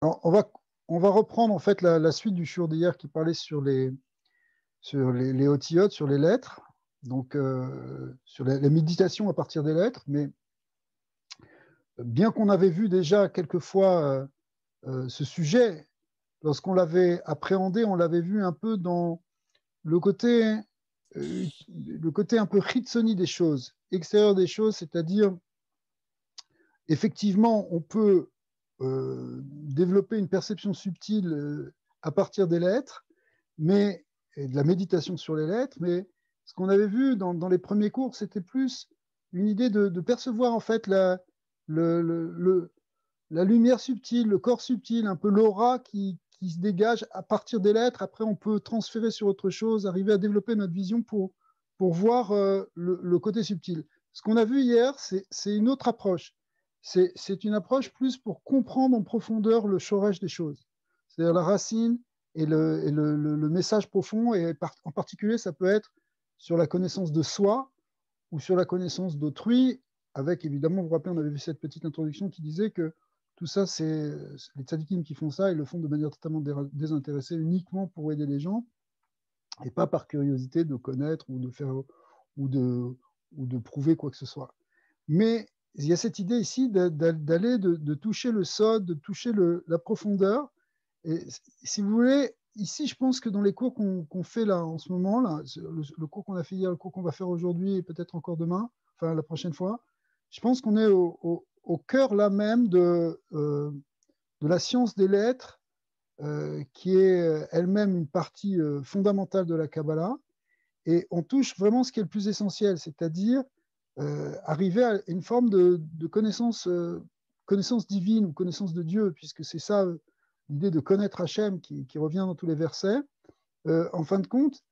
Alors, on va reprendre en fait la suite du shiur d'hier qui parlait sur les otiyot, sur les lettres, donc sur la méditation à partir des lettres. Mais bien qu'on avait vu déjà quelquefois ce sujet, lorsqu'on l'avait appréhendé, on l'avait vu un peu dans le côté un peu chitsoni des choses, extérieur des choses, c'est-à-dire effectivement, on peut développer une perception subtile à partir des lettres, et de la méditation sur les lettres, mais ce qu'on avait vu dans les premiers cours, c'était plus une idée de percevoir en fait la lumière subtile, le corps subtil, un peu l'aura qui se dégage à partir des lettres. Après, on peut transférer sur autre chose, arriver à développer notre vision pour voir le côté subtil. Ce qu'on a vu hier, c'est une autre approche. C'est une approche plus pour comprendre en profondeur le shoresh des choses, c'est-à-dire la racine et le message profond, et en particulier, ça peut être sur la connaissance de soi ou sur la connaissance d'autrui, avec évidemment, vous vous rappelez, on avait vu cette petite introduction qui disait que tout ça, c'est les tzadikim qui font ça, ils le font de manière totalement désintéressée, uniquement pour aider les gens, et pas par curiosité de connaître ou de faire ou de prouver quoi que ce soit. Mais il y a cette idée ici d'aller, de toucher le sol, de toucher la profondeur. Et si vous voulez, ici, je pense que dans les cours qu'on fait là en ce moment, là, le cours qu'on a fait hier, le cours qu'on va faire aujourd'hui et peut-être encore demain, enfin la prochaine fois, je pense qu'on est au cœur là même de la science des lettres, qui est elle-même une partie fondamentale de la Kabbalah. Et on touche vraiment ce qui est le plus essentiel, c'est-à-dire arriver à une forme de connaissance divine ou connaissance de Dieu, puisque c'est ça l'idée de connaître Hachem qui revient dans tous les versets. En fin de compte,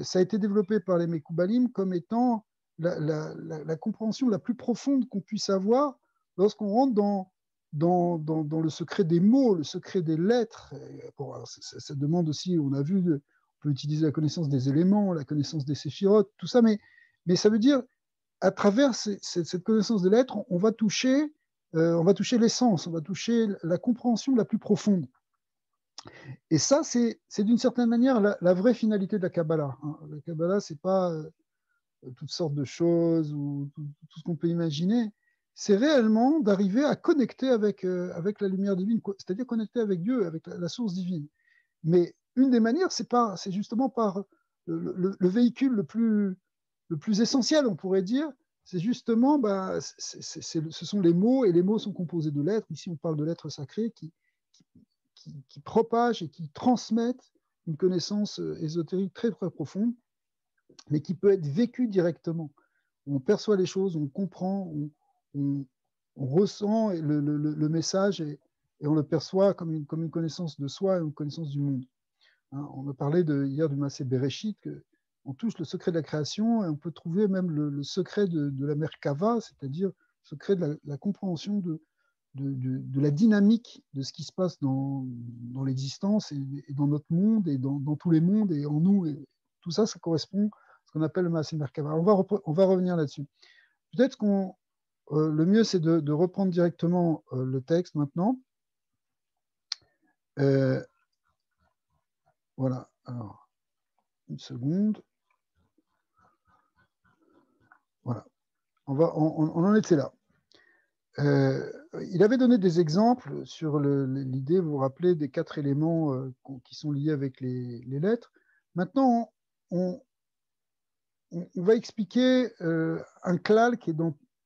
ça a été développé par les Mekoubalim comme étant la compréhension la plus profonde qu'on puisse avoir lorsqu'on rentre dans le secret des mots, le secret des lettres. Bon, ça demande aussi, on a vu, on peut utiliser la connaissance des éléments, la connaissance des séphirotes, tout ça, mais ça veut dire, à travers cette connaissance des lettres, on va toucher l'essence, on va toucher la compréhension la plus profonde. Et ça, c'est d'une certaine manière la vraie finalité de la Kabbalah. Hein. La Kabbalah, c'est pas toutes sortes de choses ou tout ce qu'on peut imaginer. C'est réellement d'arriver à connecter avec la lumière divine, c'est-à-dire connecter avec Dieu, avec la source divine. Mais une des manières, c'est justement par le véhicule le plus essentiel, on pourrait dire, c'est justement, ce sont les mots, et les mots sont composés de lettres. Ici, on parle de lettres sacrées qui propagent et qui transmettent une connaissance ésotérique très, très profonde, mais qui peut être vécue directement. On perçoit les choses, on comprend, on, on ressent le message, et on le perçoit comme une connaissance de soi et une connaissance du monde. Hein, on a parlé hier du Massé Bereshit, on touche le secret de la création, et on peut trouver même le secret de la Merkava, c'est-à-dire le secret de la compréhension de la dynamique de ce qui se passe dans l'existence et dans notre monde et dans tous les mondes et en nous. Et tout ça, ça correspond à ce qu'on appelle le Maaseh Merkava. On va revenir là-dessus. Peut-être le mieux, c'est de reprendre directement le texte maintenant. Voilà. Alors, une seconde. Voilà. On en était là. Il avait donné des exemples sur l'idée, vous vous rappelez, des 4 éléments qui sont liés avec les lettres. Maintenant, on va expliquer un klal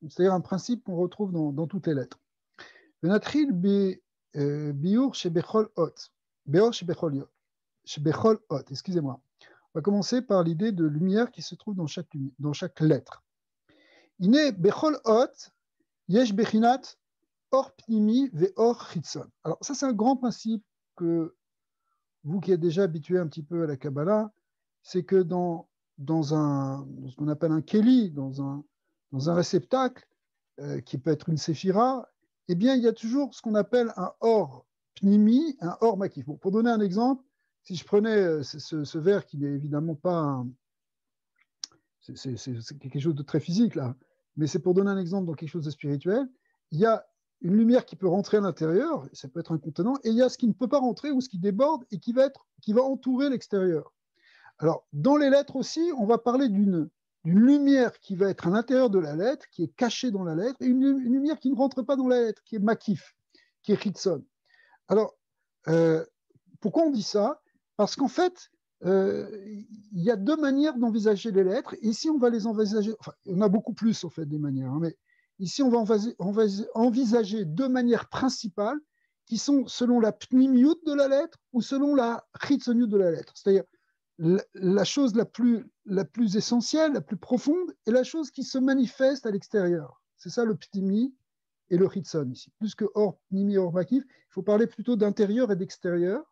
c'est-à-dire un principe qu'on retrouve dans toutes les lettres. Venatril biur shebechol ot. Beor shebechol ot. Excusez-moi. On va commencer par l'idée de lumière qui se trouve dans chaque lettre. Ine bechol ot yesh bechinat or pnimi ve or chitzon. Alors ça, c'est un grand principe que vous qui êtes déjà habitué un petit peu à la Kabbalah, c'est que dans ce qu'on appelle un keli, dans un réceptacle, qui peut être une séphira, eh bien, il y a toujours ce qu'on appelle un or pnimi, un or makif. Bon, pour donner un exemple, si je prenais ce verre qui n'est évidemment pas c'est quelque chose de très physique là, mais c'est pour donner un exemple dans quelque chose de spirituel, il y a une lumière qui peut rentrer à l'intérieur, ça peut être un contenant, et il y a ce qui ne peut pas rentrer ou ce qui déborde et qui va entourer l'extérieur. Alors, dans les lettres aussi, on va parler d'une lumière qui va être à l'intérieur de la lettre, qui est cachée dans la lettre, et une lumière qui ne rentre pas dans la lettre, qui est makif, qui est chitson. Alors, pourquoi on dit ça? Parce qu'en fait, il y a deux manières d'envisager les lettres. Ici, on va les envisager, enfin, il y en a beaucoup plus, en fait, des manières, hein, mais ici, on va envisager deux manières principales qui sont selon la pnimiut de la lettre ou selon la chitsoniut de la lettre. C'est-à-dire, la chose la plus essentielle, la plus profonde, est la chose qui se manifeste à l'extérieur. C'est ça le ptimi et le chitson ici. Plus que hors pnimi, hors makif, il faut parler plutôt d'intérieur et d'extérieur.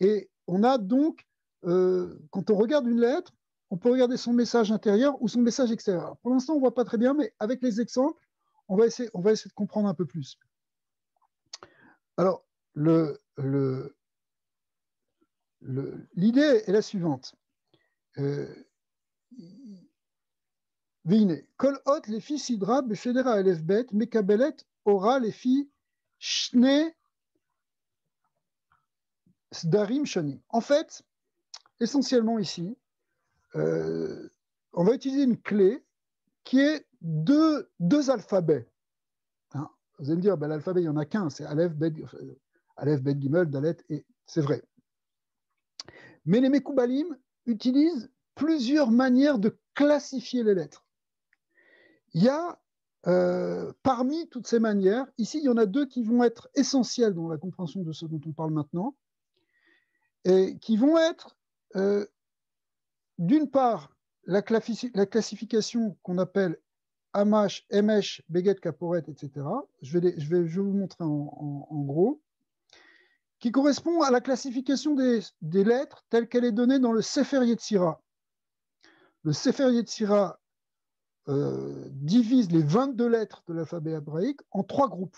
Et on a donc, quand on regarde une lettre, on peut regarder son message intérieur ou son message extérieur. Pour l'instant, on ne voit pas très bien, mais avec les exemples, on va essayer de comprendre un peu plus. Alors, l'idée est la suivante. Vine, kol hot les filles sidra befedera elef bet mekabelet aura les filles shne sdarim shani. En fait, essentiellement ici, on va utiliser une clé qui est deux alphabets. Hein, vous allez me dire, ben, l'alphabet, il n'y en a qu'un, c'est Aleph, Bet, Gimel, Dalet, et c'est vrai. Mais les Mekoubalim utilisent plusieurs manières de classifier les lettres. Il y a, parmi toutes ces manières, ici, il y en a deux qui vont être essentielles dans la compréhension de ce dont on parle maintenant, et qui vont être, d'une part, la classification qu'on appelle Amash, Emesh, Beget, Kaporet, etc. Je vais vous montrer en gros, qui correspond à la classification des lettres telle qu'elle est donnée dans le Sefer Yetzira. Le Sefer Yetzira divise les 22 lettres de l'alphabet hébraïque en 3 groupes.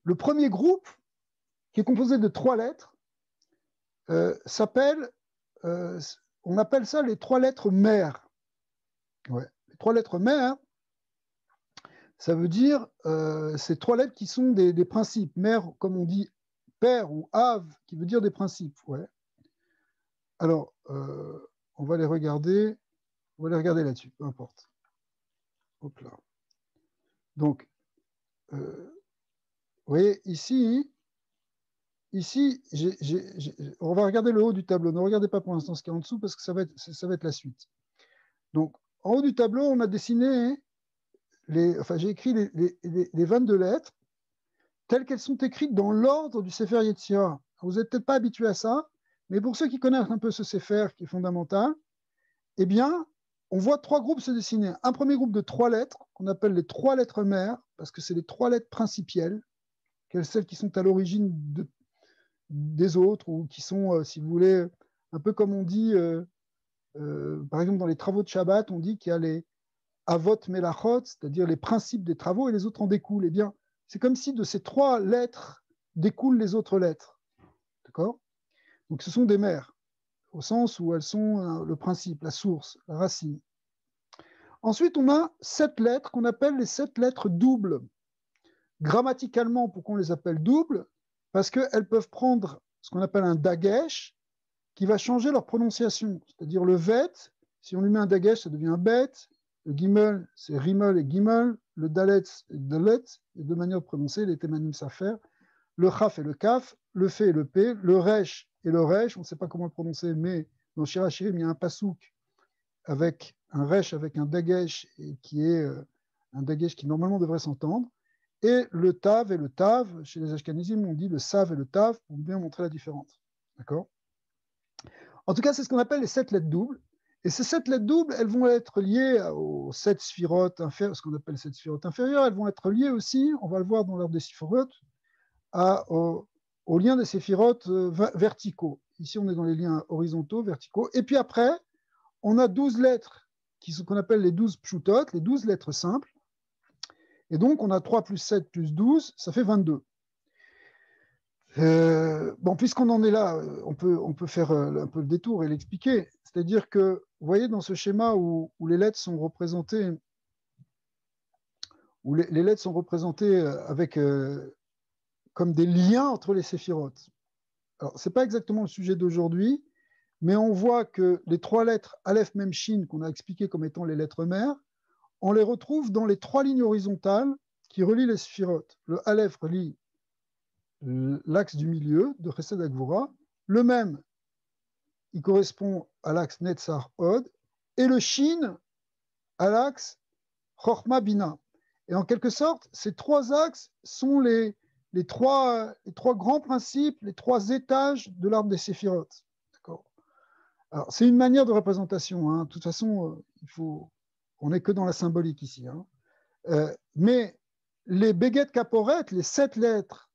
Le premier groupe, qui est composé de 3 lettres, s'appelle, on appelle ça les 3 lettres mères. Ouais. Les 3 lettres mères, ça veut dire ces 3 lettres qui sont des principes. Mère, comme on dit, père ou ave, qui veut dire des principes. Ouais. Alors, on va les regarder. On va les regarder là-dessus, peu importe. Hop là. Donc, vous voyez, ici on va regarder le haut du tableau. Ne regardez pas pour l'instant ce qui est en dessous parce que ça va être la suite. Donc, en haut du tableau, on a dessiné, j'ai écrit les 22 lettres telles qu'elles sont écrites dans l'ordre du Sefer Yetzira. Vous n'êtes peut-être pas habitué à ça, mais pour ceux qui connaissent un peu ce Sefer qui est fondamental, eh bien, on voit 3 groupes se dessiner. Un premier groupe de 3 lettres, qu'on appelle les 3 lettres mères, parce que c'est les 3 lettres principielles, celles qui sont à l'origine des autres, ou qui sont, si vous voulez, un peu comme on dit, par exemple, dans les travaux de Shabbat, on dit qu'il y a les avot melachot, c'est-à-dire les principes des travaux, et les autres en découlent. Eh bien, c'est comme si de ces 3 lettres découlent les autres lettres. D'accord? Donc, ce sont des mères, au sens où elles sont le principe, la source, la racine. Ensuite, on a 7 lettres qu'on appelle les 7 lettres doubles. Grammaticalement, pourquoi on les appelle doubles? Parce qu'elles peuvent prendre ce qu'on appelle un dagesh, qui va changer leur prononciation. C'est-à-dire le vet, si on lui met un dagesh, ça devient un bet. Le gimel, c'est rimel et gimel. Le dalet, c'est dalet. Il y a 2 manières de prononcer, les témanim s'affaire. Le chaf et le kaf, le fe et le p, le resh et le resh. On ne sait pas comment le prononcer, mais dans Shirachirim, il y a un pasouk avec un resh, avec un dagesh, et qui est un dagesh qui normalement devrait s'entendre. Et le tav et le tav, chez les ashkenazim, on dit le sav et le tav pour bien montrer la différence. D'accord? En tout cas, c'est ce qu'on appelle les 7 lettres doubles. Et ces 7 lettres doubles, elles vont être liées aux 7 sphirotes inférieures, ce qu'on appelle 7 sphirotes inférieures. Elles vont être liées aussi, on va le voir dans l'ordre des sphirotes, au lien des séphirotes verticaux. Ici, on est dans les liens horizontaux, verticaux. Et puis après, on a 12 lettres qu'on appelle les 12 pshutot, les 12 lettres simples. Et donc, on a 3 plus 7 plus 12, ça fait 22. Bon, puisqu'on en est là, on peut faire un peu le détour et l'expliquer. C'est-à-dire que, vous voyez, dans ce schéma où les lettres sont représentées où les lettres sont représentées avec, comme des liens entre les séphirotes. Alors, ce n'est pas exactement le sujet d'aujourd'hui, mais on voit que les trois lettres Aleph, Mem, Shin, qu'on a expliquées comme étant les lettres mères, on les retrouve dans les trois lignes horizontales qui relient les séphirotes. Le Aleph relie l'axe du milieu de Chesed Gvura, le Mem, il correspond à l'axe Netzar Od, et le Shin à l'axe Chochma Bina. Et en quelque sorte, ces trois axes sont les trois grands principes, les trois étages de l'arbre des séphirotes. D'accord. Alors, c'est une manière de représentation. Hein. De toute façon, on n'est que dans la symbolique ici. Hein. Mais les Beget Kaporet, les 7 lettres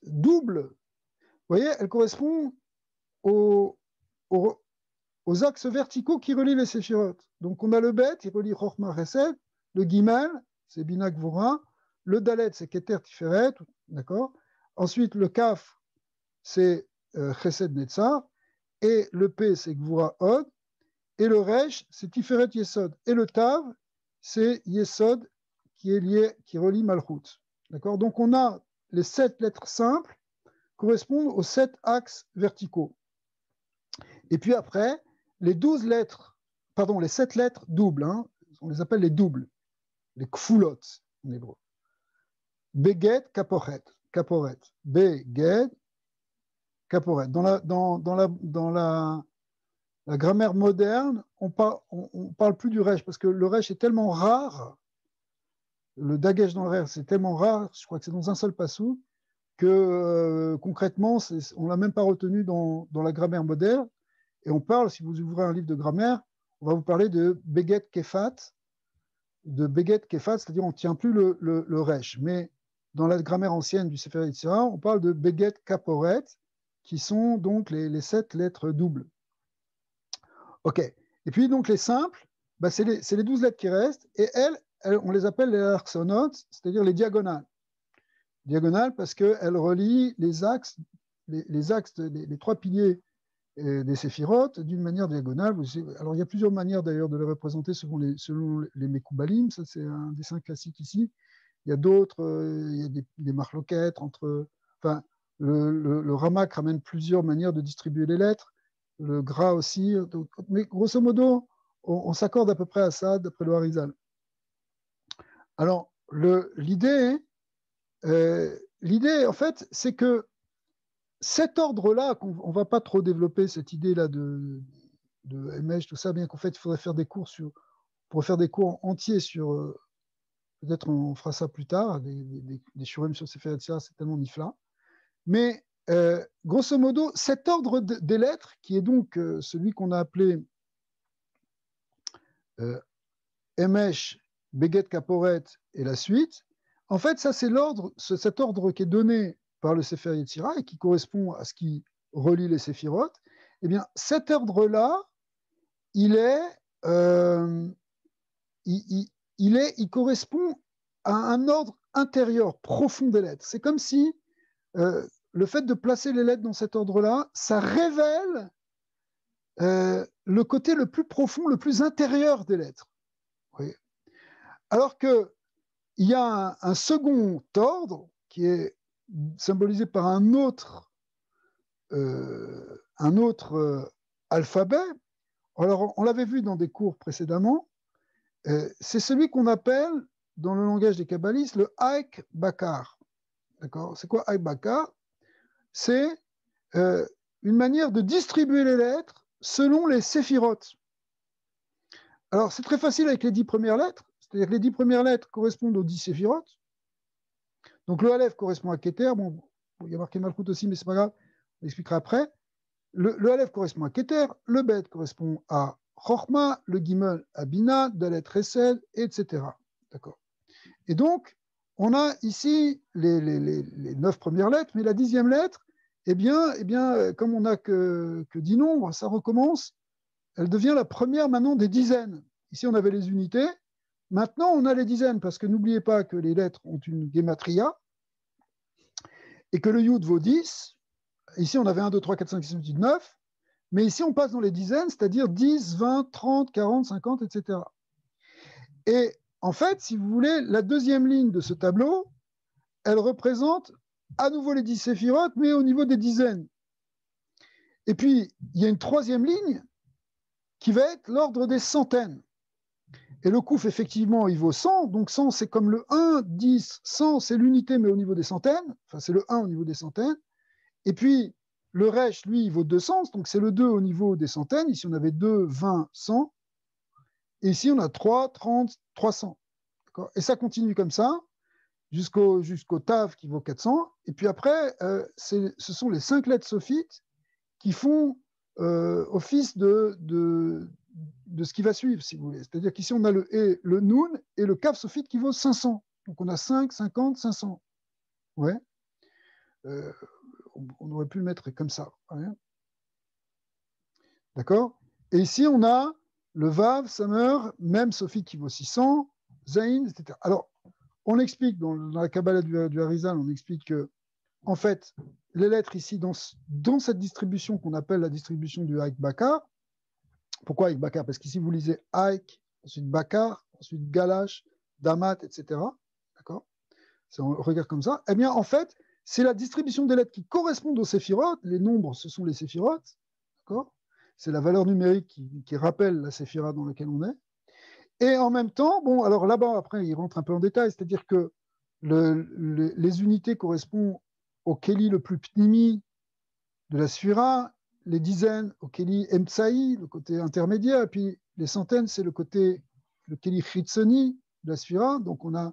doubles, vous voyez, elles correspondent aux axes verticaux qui relient les séphirotes. Donc, on a le Bet, il relie Chochma Chesed, le Gimel, c'est Bina Gvura, le Dalet, c'est Keter Tiferet, d'accord. Ensuite, le Kaf, c'est Chesed Netzar, et le P, c'est Gvura Od, et le Resh, c'est Tiferet Yesod, et le Tav, c'est Yesod qui relie Malchut. D'accord. Donc, on a les 7 lettres simples correspondent aux 7 axes verticaux. Et puis après, les 7 lettres doubles, hein, on les appelle les doubles, les kfulot en hébreu. Beget, kaporet, Beget, kaporet. Dans la grammaire moderne, on parle plus du resh, parce que le resh est tellement rare, le dagesh dans le resh, c'est tellement rare, je crois que c'est dans un seul passou, que concrètement, on ne l'a même pas retenu dans la grammaire moderne. Et on parle, si vous ouvrez un livre de grammaire, on va vous parler de Beget Kefat, c'est-à-dire on ne tient plus le resh. Mais dans la grammaire ancienne du Sefer Yetzirah, on parle de Beget Kaporet, qui sont donc les 7 lettres doubles. OK. Et puis donc les simples, bah, c'est les 12 lettres qui restent, et elles, on les appelle les arsonotes, c'est-à-dire les diagonales. Diagonales parce qu'elles relient les axes, les 3 piliers des séphirotes d'une manière diagonale. Alors, il y a plusieurs manières d'ailleurs de les représenter selon les Mekoubalim. Ça, c'est un dessin classique ici. Il y a d'autres, il y a des marloquettes entre. Enfin, le Ramak ramène plusieurs manières de distribuer les lettres. Le Gras aussi. Donc, mais grosso modo, on s'accorde à peu près à ça d'après le Harizal. Alors, l'idée, en fait, c'est que cet ordre-là, on ne va pas trop développer cette idée-là de MH, tout ça, bien qu'en fait, il faudrait faire des cours pour faire des cours entiers sur, peut-être on fera ça plus tard, des shurim sur Sefer Yetzirah, c'est tellement nifla. Mais grosso modo, cet ordre des lettres, qui est donc celui qu'on a appelé MH, Beget Kaporet et la suite, en fait, ça c'est cet ordre qui est donné par le Sefer Yetzirah et qui correspond à ce qui relie les séphirotes. Eh bien, cet ordre-là, il correspond à un ordre intérieur profond des lettres. C'est comme si le fait de placer les lettres dans cet ordre-là, ça révèle le côté le plus profond, le plus intérieur des lettres. Oui. Alors qu'il y a un second ordre qui est symbolisé par un autre alphabet. Alors, on l'avait vu dans des cours précédemment, c'est celui qu'on appelle, dans le langage des kabbalistes, le Haïk Bakar. D'accord. C'est quoi Haïk Bakar? C'est une manière de distribuer les lettres selon les séphirotes. Alors, c'est très facile avec les 10 premières lettres, c'est-à-dire que les 10 premières lettres correspondent aux 10 séphirotes. Donc, le Aleph correspond à Keter. Bon, il y a marqué Malchut aussi, mais c'est pas grave, on expliquera après. Le Aleph correspond à Keter, le Bet correspond à Chochma, le Gimel à Bina, Dalet Chesed, etc. D'accord. Et donc, on a ici les 9 premières lettres, mais la 10e lettre, eh bien, comme on n'a que 10 nombres, ça recommence, elle devient la première maintenant des dizaines. Ici, on avait les unités, maintenant on a les dizaines, parce que n'oubliez pas que les lettres ont une gematria, et que le Yud vaut 10. Ici, on avait 1, 2, 3, 4, 5, 6, 7, 8, 9. Mais ici, on passe dans les dizaines, c'est-à-dire 10, 20, 30, 40, 50, etc. Et en fait, si vous voulez, la deuxième ligne de ce tableau, elle représente à nouveau les 10 séphirotes, mais au niveau des dizaines. Et puis, il y a une troisième ligne qui va être l'ordre des centaines. Et le kouf, effectivement, il vaut 100. Donc 100, c'est comme le 1, 10, 100, c'est l'unité, mais au niveau des centaines. Enfin, c'est le 1 au niveau des centaines. Et puis, le resh, lui, il vaut 200. Donc c'est le 2 au niveau des centaines. Ici, on avait 2, 20, 100. Et ici, on a 3, 30, 300. Et ça continue comme ça jusqu'au tav qui vaut 400. Et puis après, ce sont les 5 lettres sophites qui font office de ce qui va suivre, si vous voulez. C'est-à-dire qu'ici, on a le et, le noun et le kaf sophite qui vaut 500. Donc on a 5, 50, 500. Ouais. On aurait pu le mettre comme ça. Ouais. D'accord. Et ici, on a le vav, samer, même sophite qui vaut 600, zain, etc. Alors, on explique, dans la Kabbalah du Harizal, on explique que, en fait, les lettres ici, dans cette distribution qu'on appelle la distribution du Haïk Bakar, pourquoi Haïk Bakar? Parce qu'ici, vous lisez Haïk, ensuite Bakar, ensuite Galash, Damat, etc. D'accord? On regarde comme ça. Eh bien, en fait, c'est la distribution des lettres qui correspondent aux séphirotes. Les nombres, ce sont les séphirotes. D'accord? C'est la valeur numérique qui rappelle la séphira dans laquelle on est. Et en même temps, bon, alors là-bas, après, il rentre un peu en détail, c'est-à-dire que les unités correspondent au Keli le plus pnimi de la Sphira, les dizaines au Keli Emtsaï, le côté intermédiaire, et puis les centaines, c'est le Keli Chitzoni de la Sphira, donc on a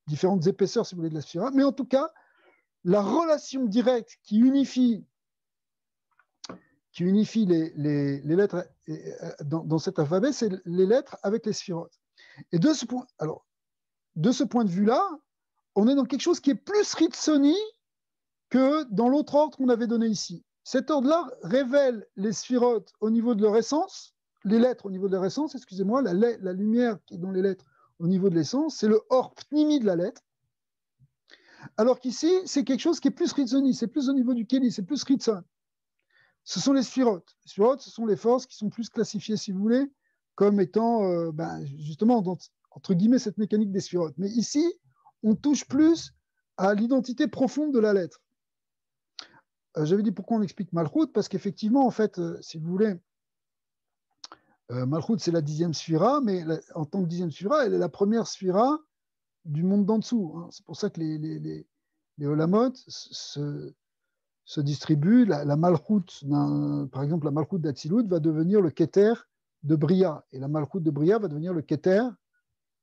différentes épaisseurs, si vous voulez, de la Sphira, mais en tout cas, la relation directe qui unifie les lettres dans cet alphabet, c'est les lettres avec les sphirotes. Et de ce point de vue-là, on est dans quelque chose qui est plus Ritsoni que dans l'autre ordre qu'on avait donné ici. Cet ordre-là révèle les sphirotes au niveau de leur essence, les lettres au niveau de leur essence, excusez-moi, la lumière qui est dans les lettres au niveau de l'essence, c'est le or pnimi de la lettre. Alors qu'ici, c'est quelque chose qui est plus Ritsoni, c'est plus au niveau du Keli, c'est plus Ritson. Ce sont les sphirotes. Les sphirotes, ce sont les forces qui sont plus classifiées, si vous voulez, comme étant, justement, entre guillemets, cette mécanique des sphirotes. Mais ici, on touche plus à l'identité profonde de la lettre. J'avais dit pourquoi on explique Malchut, parce qu'effectivement, en fait, si vous voulez, Malchut, c'est la 10e sphira, mais en tant que 10e sphira, elle est la première sphira du monde d'en dessous. Hein. C'est pour ça que les Olamot se distribue. La Malchut, par exemple, la Malchut d'Atsilut va devenir le Keter de Bria, et la Malchut de Bria va devenir le Keter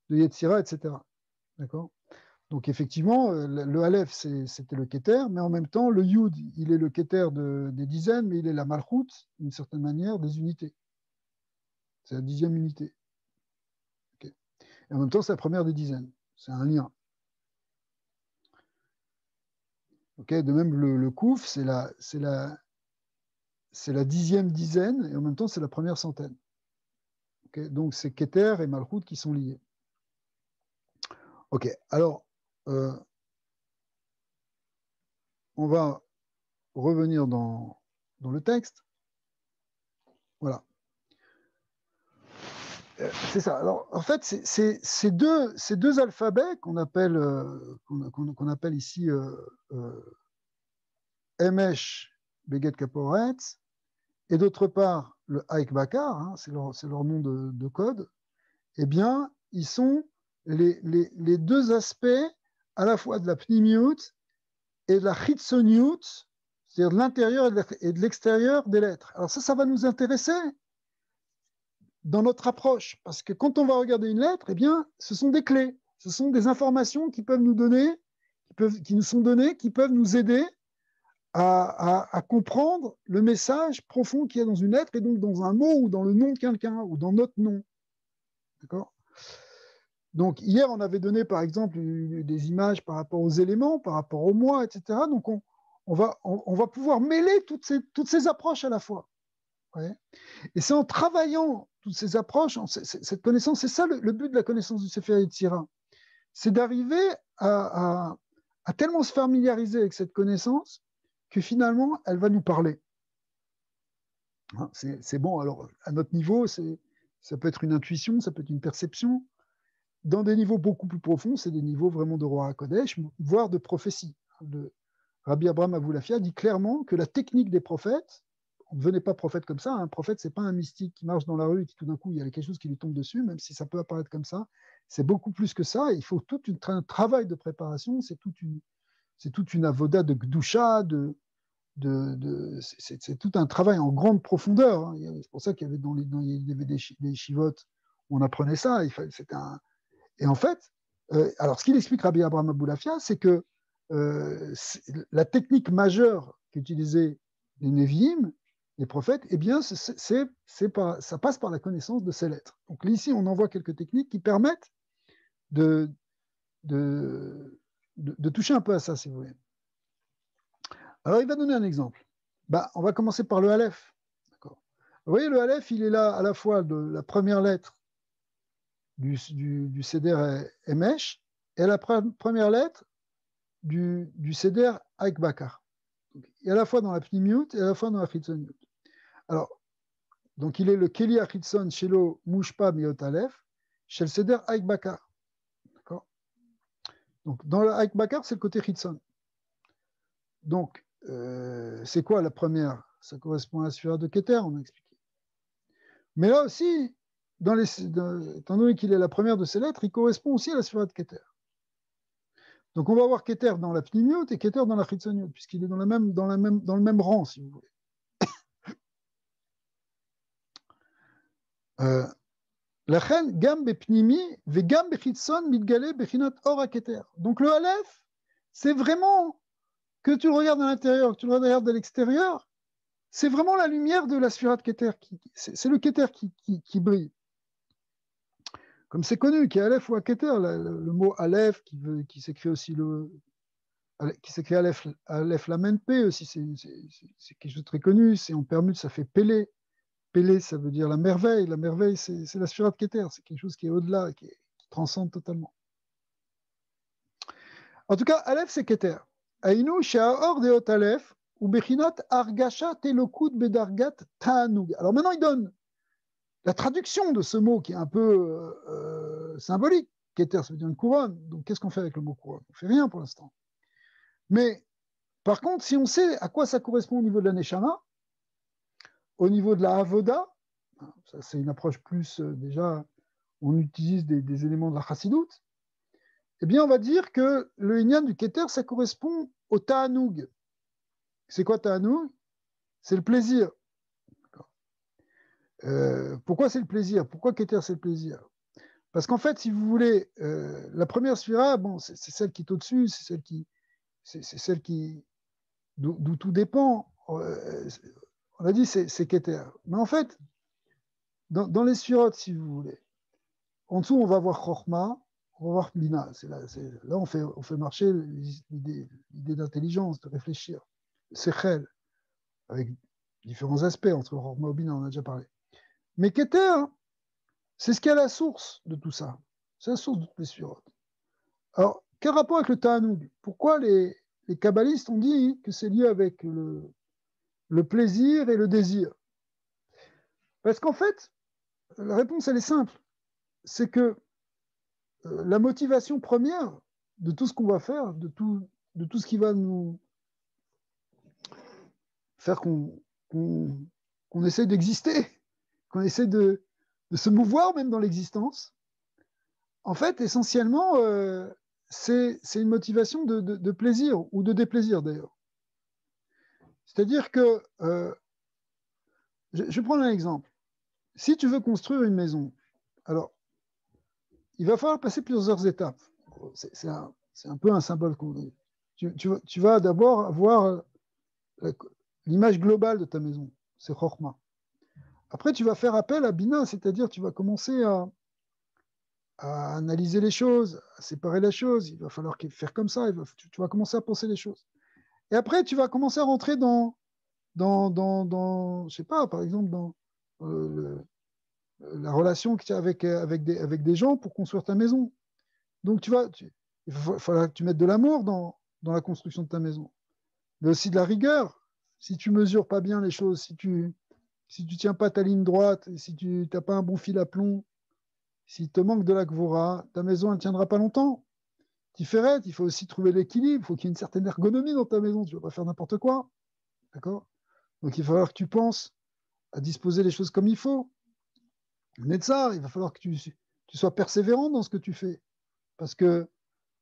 de Yetzira, etc. D'accord? Donc effectivement, le Aleph, c'était le Keter, mais en même temps, le Yud, il est le Keter des dizaines, mais il est la Malchut, d'une certaine manière, des unités. C'est la 10e unité. Okay. Et en même temps, c'est la première des dizaines. C'est un lien. Okay. De même, le Kouf, c'est la 10e dizaine, et en même temps, c'est la première centaine. Okay. Donc, c'est Keter et Malchut qui sont liés. Ok, alors, on va revenir dans le texte. Voilà. C'est ça. Alors, en fait, ces deux alphabets qu'on appelle, qu'on appelle ici Emesh, Beget Kaporet, et d'autre part le Haïk Bakar, hein, c'est leur nom de code, eh bien, ils sont les deux aspects à la fois de la pnimiut et de la chitzoniut, c'est-à-dire de l'intérieur et de l'extérieur des lettres. Alors ça va nous intéresser dans notre approche, parce que quand on va regarder une lettre, eh bien, ce sont des clés, ce sont des informations qui peuvent nous donner, qui nous sont données, qui peuvent nous aider à comprendre le message profond qu'il y a dans une lettre, et donc dans un mot, ou dans le nom de quelqu'un, ou dans notre nom. D'accord ? Donc hier, on avait donné, par exemple, des images par rapport aux éléments, par rapport aux mois, etc. Donc on va pouvoir mêler toutes ces approches à la fois. Ouais. Et c'est en travaillant toutes ces approches, cette connaissance, c'est ça le but de la connaissance du Sefer Yetzira, c'est d'arriver à tellement se familiariser avec cette connaissance que finalement, elle va nous parler. Hein, c'est bon, alors à notre niveau, ça peut être une intuition, ça peut être une perception, dans des niveaux beaucoup plus profonds, c'est des niveaux vraiment de Roi HaKodesh, voire de prophétie. Rabbi Abraham Aboulafia dit clairement que la technique des prophètes, on ne devenait pas prophète comme ça, un prophète, ce n'est pas un mystique qui marche dans la rue et qui tout d'un coup, il y a quelque chose qui lui tombe dessus, même si ça peut apparaître comme ça. C'est beaucoup plus que ça. Il faut tout un travail de préparation, c'est toute une avoda de gdusha, c'est tout un travail en grande profondeur. Hein. C'est pour ça qu'il y avait il y avait des chivotes où on apprenait ça. Et en fait, alors ce qu'il explique Rabbi Abraham Aboulafia, c'est que la technique majeure qu'utilisaient les Nevi'im, les prophètes, eh bien, ça passe par la connaissance de ces lettres. Donc ici, on envoie quelques techniques qui permettent de toucher un peu à ça, si vous voulez. Alors, il va donner un exemple. On va commencer par le Aleph. Vous voyez, le Aleph, il est là à la fois de la première lettre du Seder Emesh et la première lettre du Seder Aikbakar. Et à la fois dans la Pnimiut et à la fois dans la Chitzoniut. Alors, donc il est le Keli Achitzon Shelo Mushpa Miot Aleph, chez le Seder Aikbakar. D'accord. Donc, dans le Aikbakar, c'est le côté Chitzon. Donc, c'est quoi la première? Ça correspond à la sphère de Keter, on a expliqué. Mais là aussi, étant donné qu'il est la première de ces lettres, il correspond aussi à la sphère de Keter. Donc on va voir Keter dans la Pnimiut et Keter dans la Chitzoniut, puisqu'il est dans le même rang, si vous voulez. Lachen gam bepnimi ve gam bechitzon mitgale bechinat or Keter. Donc le Aleph, c'est vraiment, que tu le regardes à l'intérieur, que tu le regardes à l'extérieur, c'est vraiment la lumière de la sphira de Keter. C'est le Keter qui brille. Comme c'est connu, qu'il y a Aleph ou Keter, le mot Aleph qui s'écrit aussi qui s'écrit Aleph Lamen P aussi, c'est quelque chose de très connu. C'est en permute, ça fait Pélé. Pélé, ça veut dire la merveille. La merveille, c'est la sphira de Keter. C'est quelque chose qui est au-delà, qui transcende totalement. En tout cas, Aleph, c'est Keter. Aïnou, Sha'or Deot Aleph, ou Bechinat Argasha Telokut Bedargat Ta'anug. Alors maintenant, il donne la traduction de ce mot qui est un peu symbolique. Keter, ça veut dire une couronne. Donc, qu'est-ce qu'on fait avec le mot couronne? On ne fait rien pour l'instant. Mais, par contre, si on sait à quoi ça correspond au niveau de la Neshama, au niveau de la Avoda, ça c'est une approche plus, déjà, on utilise des éléments de la Chassidoute, eh bien, on va dire que le Inyan du Keter, ça correspond au Ta'anoug. C'est quoi Ta'anoug? C'est le plaisir. Pourquoi c'est le plaisir? Pourquoi Keter, c'est le plaisir? Parce qu'en fait, si vous voulez, la première sphira, bon, c'est celle qui est au-dessus, c'est celle d'où tout dépend. On a dit c'est Keter. Mais en fait, dans les sphirotes, si vous voulez, en dessous, on va voir Chochma, on va voir Bina. Là, on fait marcher l'idée d'intelligence, de réfléchir. Sechel, avec différents aspects entre Chochma et Bina, on a déjà parlé. Mais Keter, c'est ce qui est à la source de tout ça. C'est la source de toutes les sphirotes. Alors, quel rapport avec le Ta'anoug? Pourquoi les kabbalistes ont dit que c'est lié avec le plaisir et le désir? Parce qu'en fait, la réponse, elle est simple. C'est que la motivation première de tout ce qu'on va faire, de tout ce qui va nous faire qu'on essaie d'exister, qu'on essaie de se mouvoir même dans l'existence, en fait, essentiellement, c'est une motivation de plaisir ou de déplaisir d'ailleurs. C'est-à-dire que, je vais prendre un exemple. Si tu veux construire une maison, alors, il va falloir passer plusieurs étapes. C'est un peu un symbole qu'on dit. Tu vas d'abord avoir l'image globale de ta maison, c'est Chochma. Après, tu vas faire appel à Bina, c'est-à-dire tu vas commencer à analyser les choses, à séparer les choses. Il va falloir faire comme ça, tu vas commencer à penser les choses. Et après, tu vas commencer à rentrer je sais pas, par exemple, dans la relation que tu as avec des gens pour construire ta maison. Donc, il va falloir que tu mettes de l'amour dans la construction de ta maison, mais aussi de la rigueur. Si tu mesures pas bien les choses, si tu tiens pas ta ligne droite, si tu n'as pas un bon fil à plomb, s'il te manque de la gvura, ta maison ne tiendra pas longtemps. Tiferet, il faut aussi trouver l'équilibre, il faut qu'il y ait une certaine ergonomie dans ta maison, tu ne vas pas faire n'importe quoi. D'accord? Donc il va falloir que tu penses à disposer les choses comme il faut. Netzar, il va falloir que tu sois persévérant dans ce que tu fais. Parce que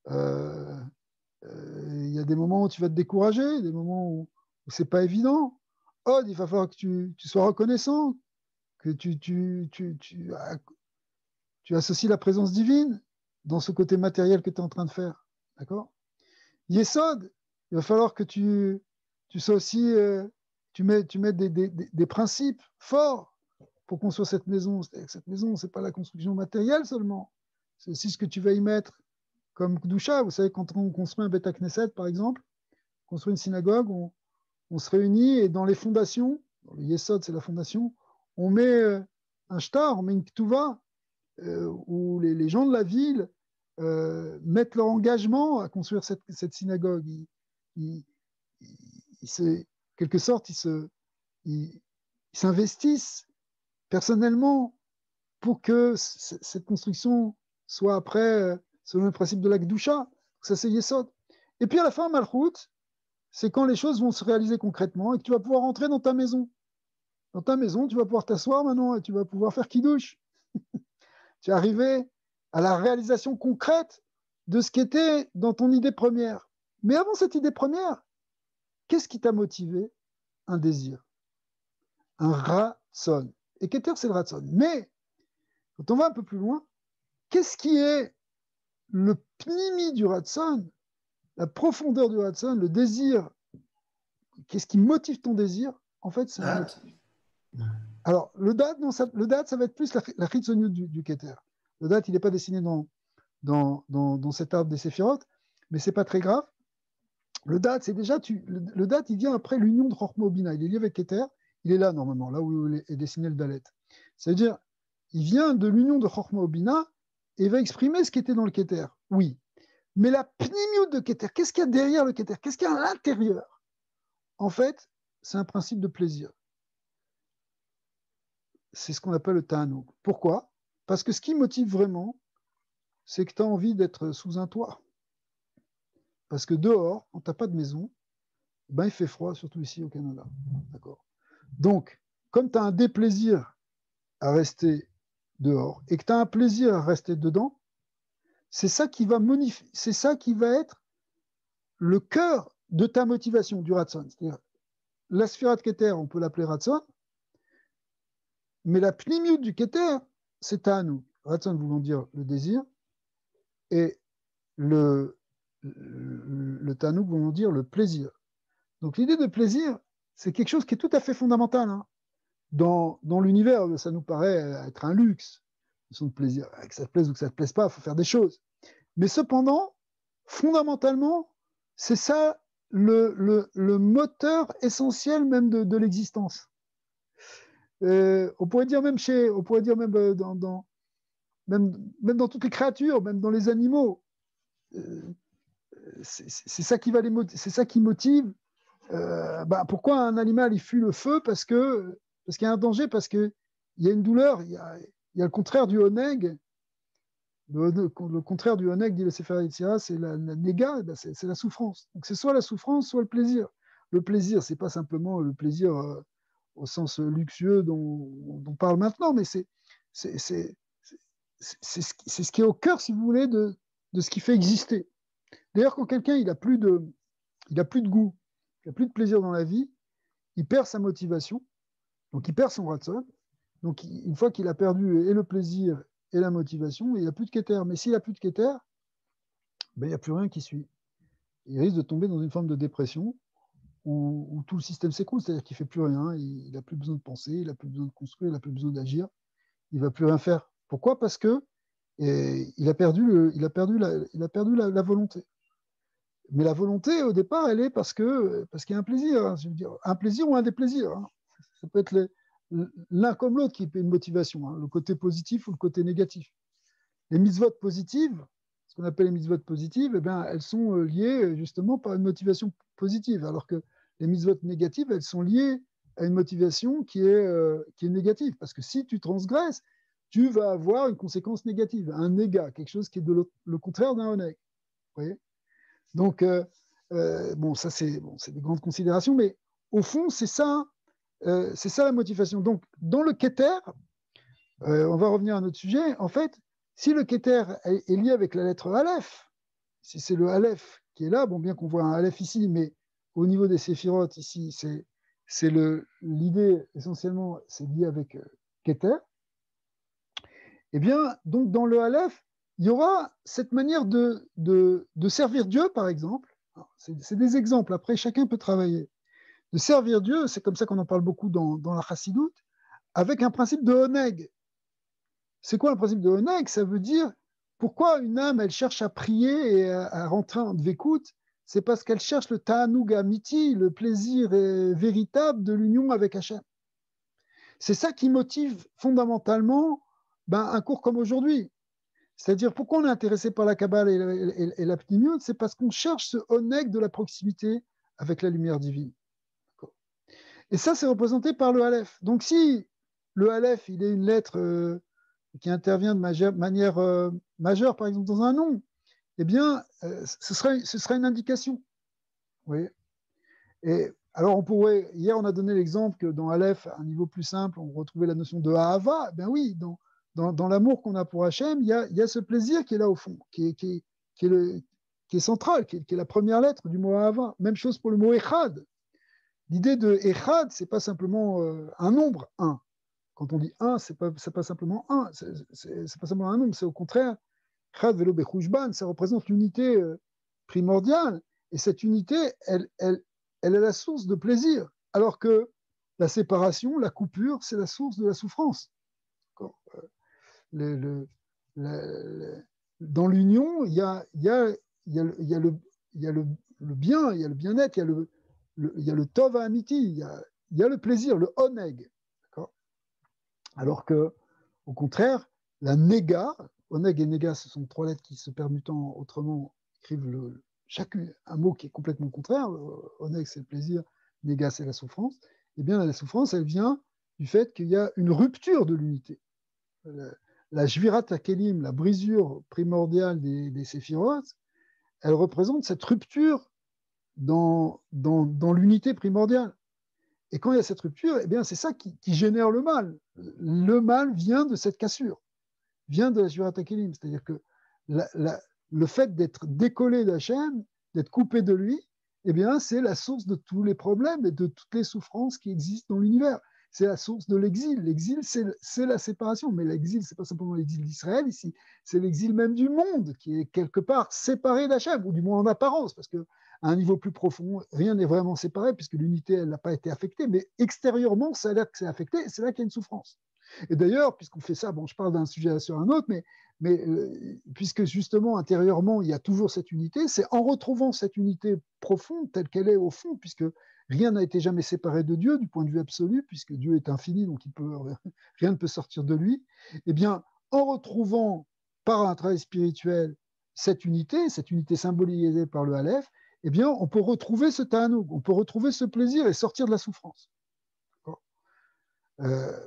il y a des moments où tu vas te décourager, des moments où c'est pas évident. Il va falloir que tu sois reconnaissant, que tu associes la présence divine dans ce côté matériel que tu es en train de faire. D'accord? Yesod, il va falloir que tu sois aussi, tu mets des principes forts pour construire cette maison. Cette maison, ce n'est pas la construction matérielle seulement, c'est aussi ce que tu vas y mettre comme Kdusha. Vous savez, quand on construit un Beth Knesset, par exemple, construit une synagogue, on se réunit et dans les fondations, dans le Yesod, c'est la fondation, on met un shtar, on met une ketouva, où les gens de la ville mettent leur engagement à construire cette synagogue. Quelque sorte, ils s'investissent personnellement pour que cette construction soit après selon le principe de la Kedusha. Ça, c'est Yesod. Et puis à la fin, Malchut, c'est quand les choses vont se réaliser concrètement et que tu vas pouvoir rentrer dans ta maison. Dans ta maison, tu vas pouvoir t'asseoir maintenant et tu vas pouvoir faire Kiddush. Tu es arrivé à la réalisation concrète de ce qui était dans ton idée première. Mais avant cette idée première, qu'est-ce qui t'a motivé? Un désir, un ratson. Et Keter, c'est le ratson. Mais, quand on va un peu plus loin, qu'est-ce qui est le pnimi du ratson, la profondeur du ratson, le désir? Qu'est-ce qui motive ton désir? En fait, c'est un motif. Alors, le date, non, le date, ça va être plus la chitzoniut du Keter. Le date, il n'est pas dessiné dans cet arbre des séphirotes, mais c'est pas très grave. Le date, c'est déjà, le date, il vient après l'union de Chorma Bina. Il est lié avec Keter, il est là normalement, là où est dessiné le dalet. C'est-à-dire, il vient de l'union de Chorma Bina et va exprimer ce qui était dans le Keter. Oui. Mais la pnimiut de Keter, qu'est-ce qu'il y a derrière le Keter? Qu'est-ce qu'il y a à l'intérieur? En fait, c'est un principe de plaisir. C'est ce qu'on appelle le ta'anoug. Pourquoi? Parce que ce qui motive vraiment, c'est que tu as envie d'être sous un toit. Parce que dehors, quand tu n'as pas de maison, ben, il fait froid, surtout ici au Canada. D'accord? Donc, comme tu as un déplaisir à rester dehors et que tu as un plaisir à rester dedans, c'est ça qui va être le cœur de ta motivation du Ratson. C'est-à-dire, la Sfirat Keter, on peut l'appeler Ratson, mais la pnimiut du Keter, c'est à nous. Ratson voulant dire le désir, et le Tanouk voulant dire le plaisir. Donc l'idée de plaisir, c'est quelque chose qui est tout à fait fondamental. Hein. Dans l'univers, ça nous paraît être un luxe, de plaisir. Que ça te plaise ou que ça ne te plaise pas, il faut faire des choses. Mais cependant, fondamentalement, c'est ça le moteur essentiel même de l'existence. On pourrait dire même même dans toutes les créatures, même dans les animaux. C'est ça qui motive. Pourquoi un animal il fuit le feu? Parce qu'il y a un danger, parce qu'il y a une douleur, il y a le contraire du oneg. Le contraire du oneg, dit le Sefer Yetzirah, c'est la néga, c'est la souffrance. Donc c'est soit la souffrance, soit le plaisir. Le plaisir, c'est pas simplement le plaisir au sens luxueux dont on parle maintenant, mais c'est ce qui est au cœur, si vous voulez, de ce qui fait exister. D'ailleurs, quand quelqu'un il a plus de goût, il n'a plus de plaisir dans la vie, il perd sa motivation, donc il perd son ratson. Donc une fois qu'il a perdu et le plaisir et la motivation, il n'a plus de keter. Mais s'il n'a plus de keter, ben, il n'y a plus rien qui suit. Il risque de tomber dans une forme de dépression où tout le système s'écroule, c'est-à-dire qu'il ne fait plus rien, il n'a plus besoin de penser, il n'a plus besoin de construire, il n'a plus besoin d'agir, il ne va plus rien faire. Pourquoi? Parce que il a perdu la volonté. Mais la volonté, au départ, elle est parce qu'il y a un plaisir. Hein, je veux dire, un plaisir ou un déplaisir. Hein. Ça peut être l'un comme l'autre qui est une motivation, hein, le côté positif ou le côté négatif. Les mitzvot positives, ce qu'on appelle les mitzvot positives, eh bien, elles sont liées justement par une motivation positive, alors que les mitzvot négatives, elles sont liées à une motivation qui est négative. Parce que si tu transgresses, tu vas avoir une conséquence négative, un néga, quelque chose qui est le contraire d'un oneg. Vous voyez? Donc, bon, ça, c'est des grandes considérations, mais au fond, c'est ça la motivation. Donc, dans le keter, on va revenir à notre sujet. En fait, si le keter est lié avec la lettre Aleph, si c'est le Aleph qui est là, bon, bien qu'on voit un Aleph ici, mais au niveau des séphirotes, ici, c'est l'idée, essentiellement, c'est lié avec keter. Eh bien, donc, dans le Aleph, il y aura cette manière de servir Dieu, par exemple. C'est des exemples, après, chacun peut travailler. De servir Dieu, c'est comme ça qu'on en parle beaucoup dans la Chassidoute, avec un principe de Oneg. C'est quoi le principe de Oneg? Ça veut dire pourquoi une âme, elle cherche à prier et à rentrer en dvékout. C'est parce qu'elle cherche le ta'anoug amiti, le plaisir véritable de l'union avec Hachem. C'est ça qui motive fondamentalement un cours comme aujourd'hui. C'est-à-dire, pourquoi on est intéressé par la Kabbale et la Pnimiut? C'est parce qu'on cherche ce Oneg de la proximité avec la lumière divine. Et ça, c'est représenté par le Aleph. Donc, si le Aleph, il est une lettre qui intervient de manière majeure, par exemple, dans un nom, eh bien, ce sera une indication. Vous voyez? Et alors, hier, on a donné l'exemple que dans Aleph, à un niveau plus simple, on retrouvait la notion de Ahava. Ben oui, dans l'amour qu'on a pour Hachem, il y a ce plaisir qui est là au fond, qui est central, qui est la première lettre du mot Ahava. Même chose pour le mot Echad. L'idée de Echad, c'est pas simplement un nombre, un. Quand on dit un, c'est pas simplement un, c'est pas simplement un nombre, c'est au contraire, Echad velo bechouchban, ça représente l'unité primordiale, et cette unité, elle est la source de plaisir, alors que la séparation, la coupure, c'est la source de la souffrance. Dans l'union, il y a le bien, il y a le bien-être, il y a le tov amiti, il y a le plaisir, le oneg. Alors que, au contraire, la nega, oneg et nega, ce sont trois lettres qui, se permutant autrement, écrivent un mot qui est complètement contraire. Oneg, c'est le plaisir, nega, c'est la souffrance. Eh bien, la souffrance, elle vient du fait qu'il y a une rupture de l'unité. La Jvirat Hakelim, la brisure primordiale des séphirotes, elle représente cette rupture dans l'unité primordiale. Et quand il y a cette rupture, eh bien, c'est ça qui génère le mal. Le mal vient de cette cassure, vient de la Jvirat Hakelim. C'est-à-dire que le fait d'être décollé d'Hachem, d'être coupé de lui, eh bien, c'est la source de tous les problèmes et de toutes les souffrances qui existent dans l'univers. C'est la source de l'exil. L'exil, c'est la séparation. Mais l'exil, c'est pas simplement l'exil d'Israël ici, c'est l'exil même du monde qui est quelque part séparé d'Hachem, ou du moins en apparence, parce que à un niveau plus profond, rien n'est vraiment séparé, puisque l'unité, elle n'a pas été affectée, mais extérieurement, ça a l'air que c'est affecté, et c'est là qu'il y a une souffrance. Et d'ailleurs, puisqu'on fait ça, bon, je parle d'un sujet sur un autre, mais puisque justement, intérieurement, il y a toujours cette unité, c'est en retrouvant cette unité profonde, telle qu'elle est au fond, puisque rien n'a été jamais séparé de Dieu du point de vue absolu, puisque Dieu est infini, donc rien ne peut sortir de lui, eh bien, en retrouvant par un travail spirituel cette unité symbolisée par le Aleph, eh bien, on peut retrouver ce ta'anoug, on peut retrouver ce plaisir et sortir de la souffrance.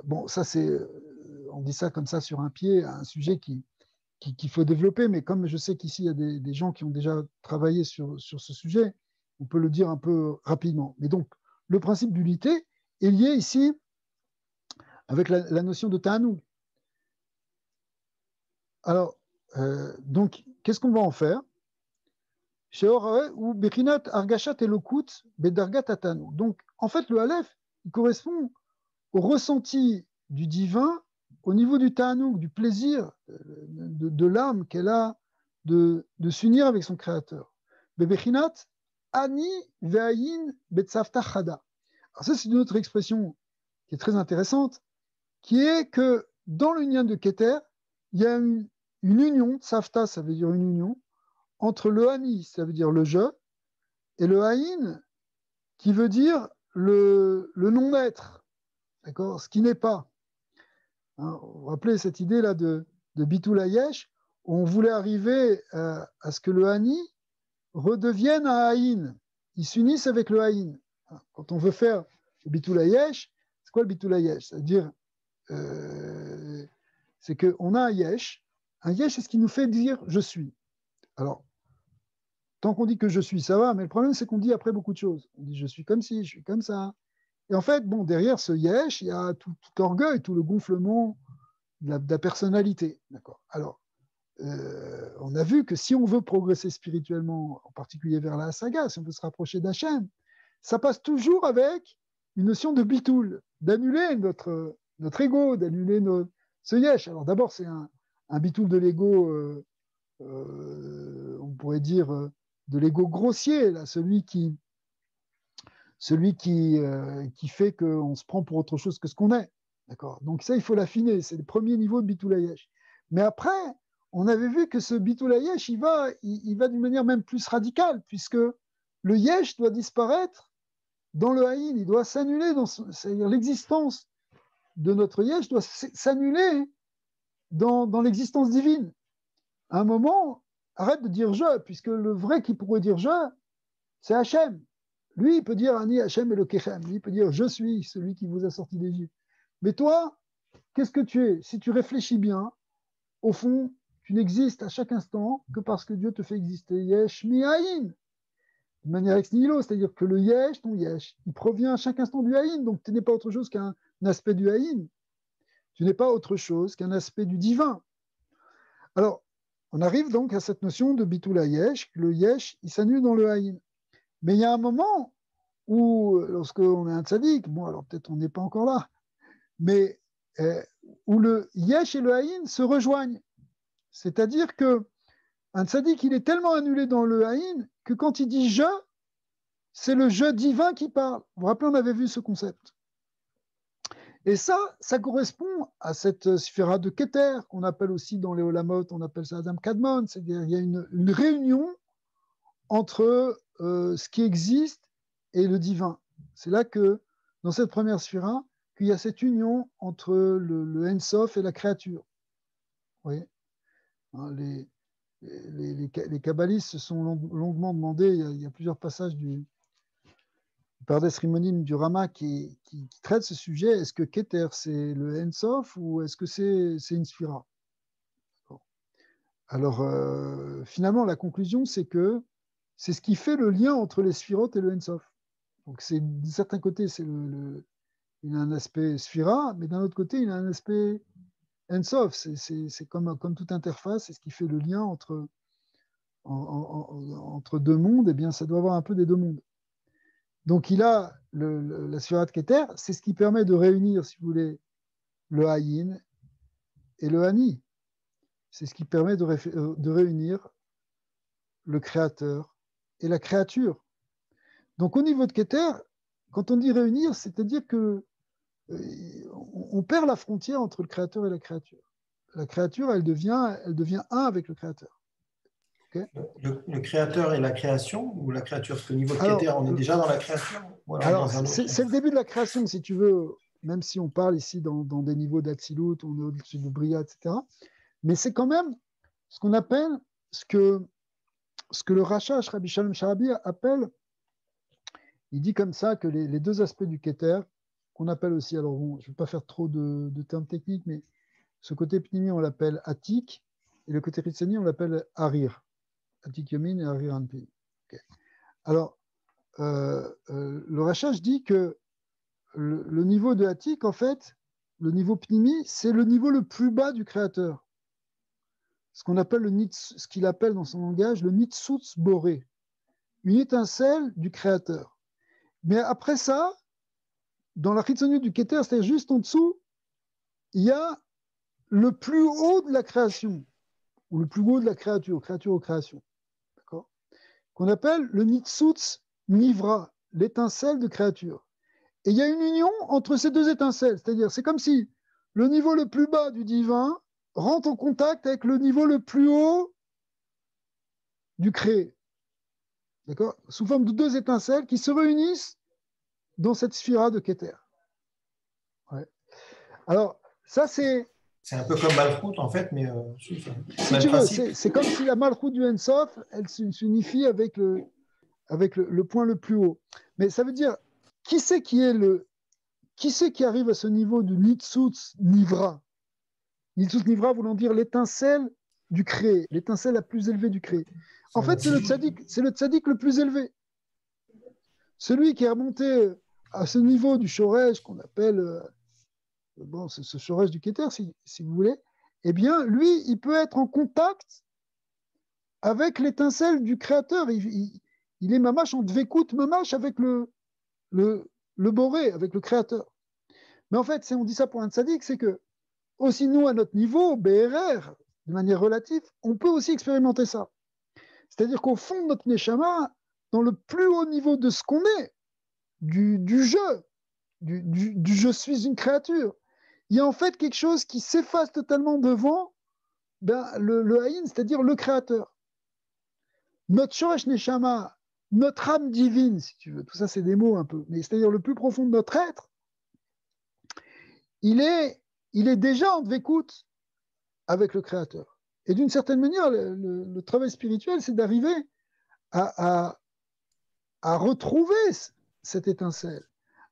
Bon, ça on dit ça comme ça sur un pied, un sujet qu'il faut développer, mais comme je sais qu'ici il y a des gens qui ont déjà travaillé sur ce sujet, on peut le dire un peu rapidement. Mais donc, le principe d'unité est lié ici avec la notion de ta'anoug. Alors, donc, qu'est-ce qu'on va en faire? Ou Bechinat Argashat Elokut Bedargat Ta'anoug. Donc, en fait, le Aleph, il correspond au ressenti du divin au niveau du ta'anoug, du plaisir de l'âme qu'elle a de s'unir avec son créateur. Bebechinat ani ve'ayin betzavta chada. Alors ça, c'est une autre expression qui est très intéressante, qui est que dans l'union de Keter, il y a une union, tzavta, ça veut dire une union, entre le ani, ça veut dire le je, et le haïn, qui veut dire le non-être, d'accord, ce qui n'est pas. Hein, vous vous rappelez cette idée-là de Bitul Hayesh, où on voulait arriver à ce que le Hani redevienne un Haïn. Ils s'unissent avec le Haïn. Quand on veut faire le Bitul Hayesh, c'est quoi le Bitul Hayesh? C'est-à-dire, c'est qu'on a un yesh. Un yesh, c'est ce qui nous fait dire « je suis ». Alors, tant qu'on dit que je suis, ça va, mais le problème, c'est qu'on dit après beaucoup de choses. On dit « je suis comme ci, je suis comme ça ». Et en fait, bon, derrière ce yesh, il y a tout l'orgueil, tout le gonflement de la personnalité. D'accord. Alors, on a vu que si on veut progresser spirituellement, en particulier vers la saga, si on veut se rapprocher d'Hachem, ça passe toujours avec une notion de bitoul, d'annuler notre ego, d'annuler ce yesh. Alors d'abord, c'est un bitoul de l'ego, on pourrait dire de l'ego grossier, là, celui qui fait qu'on se prend pour autre chose que ce qu'on est. D'accord. Donc ça, il faut l'affiner. C'est le premier niveau de bitoul yesh. Mais après, on avait vu que ce bitoul yesh, il va d'une manière même plus radicale, puisque le yesh doit disparaître dans le haïn, il doit s'annuler, c'est-à-dire l'existence de notre yesh doit s'annuler dans l'existence divine. À un moment, arrête de dire je, puisque le vrai qui pourrait dire je, c'est Hachem. Lui, il peut dire Ani Hachem Elokechem. Lui, il peut dire je suis celui qui vous a sorti d'Égypte. Mais toi, qu'est-ce que tu es? Si tu réfléchis bien, au fond, tu n'existes à chaque instant que parce que Dieu te fait exister. Yesh mi haïn. De manière ex nihilo, c'est-à-dire que le yesh, ton yesh, il provient à chaque instant du haïn, donc tu n'es pas autre chose qu'un aspect du haïn. Tu n'es pas autre chose qu'un aspect du divin. Alors, on arrive donc à cette notion de bitul yesh, le yesh, il s'annule dans le haïn. Mais il y a un moment où, lorsqu'on est un tzaddik, bon, alors peut-être on n'est pas encore là, mais où le yesh et le haïn se rejoignent. C'est-à-dire que un tzaddik, il est tellement annulé dans le haïn que quand il dit je, c'est le je divin qui parle. Vous vous rappelez, on avait vu ce concept. Et ça correspond à cette sphira de Keter, qu'on appelle aussi dans les Olamot, on appelle ça Adam Kadmon, c'est-à-dire il y a une réunion entre ce qui existe et le divin. C'est là que, dans cette première sphira, qu'il y a cette union entre le Ensof et la créature. Vous voyez, hein, les kabbalistes se sont longuement demandé, il y a plusieurs passages du Pardes Rimonim du Rama qui traite ce sujet. Est-ce que Keter, c'est le Ensof ou est-ce que c'est une sphira? Alors, finalement, la conclusion, c'est que c'est ce qui fait le lien entre les sphirotes et le Ensof. Donc, d'un certain côté, il a un aspect sphira, mais d'un autre côté, il a un aspect Ensof. C'est comme toute interface, c'est ce qui fait le lien entre deux mondes. Eh bien, ça doit avoir un peu des deux mondes. Donc, il a la sphira de Keter, c'est ce qui permet de réunir, si vous voulez, le Haïn et le Hani. C'est ce qui permet de réunir le créateur et la créature. Donc, au niveau de Keter, quand on dit réunir, c'est-à-dire que on perd la frontière entre le créateur et la créature. La créature, elle devient un avec le créateur. Okay. Le créateur et la création, ou la créature? Parce qu'au niveau de Keter, on est déjà dans la création. Alors, c'est le début de la création, si tu veux, même si on parle ici dans des niveaux d'Atsilut, on est au-dessus de Bria, etc. Mais c'est quand même ce qu'on appelle, ce que le Rashash, Rabbi Shalom Sharabi, appelle, il dit comme ça que les deux aspects du Keter, qu'on appelle aussi, alors bon, je ne vais pas faire trop de termes techniques, mais ce côté pnimi, on l'appelle Atik, et le côté Ritsani, on l'appelle Harir. Atik Yomin et Harir Anpin. Okay. Alors, le Rashash dit que le niveau de Atik, en fait, le niveau pnimi, c'est le niveau le plus bas du créateur. Ce qu'on appelle ce qu'il appelle dans son langage le Nitsuts Boré, une étincelle du créateur. Mais après ça, dans la Chitsoni du Keter, c'est-à-dire juste en dessous, il y a le plus haut de la création, ou le plus haut de la créature aux créations, d'accord, qu'on appelle le Nitsuts Nivra, l'étincelle de créature. Et il y a une union entre ces deux étincelles, c'est-à-dire c'est comme si le niveau le plus bas du divin rentre en contact avec le niveau le plus haut du créé, d'accord, sous forme de deux étincelles qui se réunissent dans cette sphira de Keter. Ouais. Alors, ça c'est... C'est un peu comme Malchut, en fait, mais si tu veux, c'est comme si la Malchut du Ensof, elle s'unifie avec le point le plus haut. Mais ça veut dire, qui c'est qui arrive à ce niveau du Nitsuts Nivra? Nilsus Nivra voulant dire l'étincelle du créé, l'étincelle la plus élevée du créé. En fait, c'est le tzaddik le plus élevé. Celui qui est remonté à ce niveau du Shoresh qu'on appelle, bon, c'est ce Shoresh du Keter, si vous voulez, eh bien, lui, il peut être en contact avec l'étincelle du Créateur. Il est mamash en dvekout mamash avec le boré, avec le Créateur. Mais en fait, si on dit ça pour un tzaddik, c'est que aussi nous, à notre niveau, BRR, de manière relative, on peut aussi expérimenter ça. C'est-à-dire qu'au fond de notre neshama, dans le plus haut niveau de ce qu'on est, du jeu, du je suis une créature, il y a en fait quelque chose qui s'efface totalement devant le haïn, c'est-à-dire le créateur. Notre shoresh neshama, notre âme divine, si tu veux, tout ça c'est des mots un peu, mais c'est-à-dire le plus profond de notre être, il est déjà en dvekout avec le créateur. Et d'une certaine manière, le travail spirituel, c'est d'arriver à retrouver cette étincelle,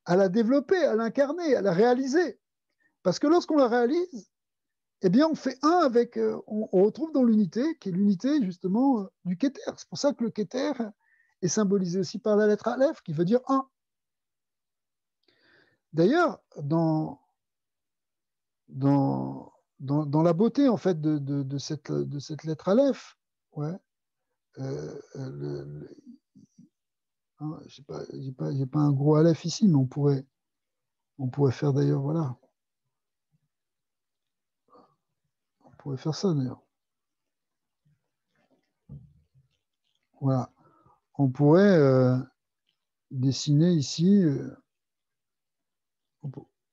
à la développer, à l'incarner, à la réaliser. Parce que lorsqu'on la réalise, eh bien, on fait un avec, on retrouve dans l'unité, qui est l'unité justement du Keter. C'est pour ça que le Keter est symbolisé aussi par la lettre Aleph, qui veut dire un. D'ailleurs, dans la beauté en fait de cette lettre Aleph, ouais, hein, j'ai pas un gros Aleph ici, mais on pourrait faire d'ailleurs, voilà. On pourrait faire ça d'ailleurs. Voilà. On pourrait dessiner ici.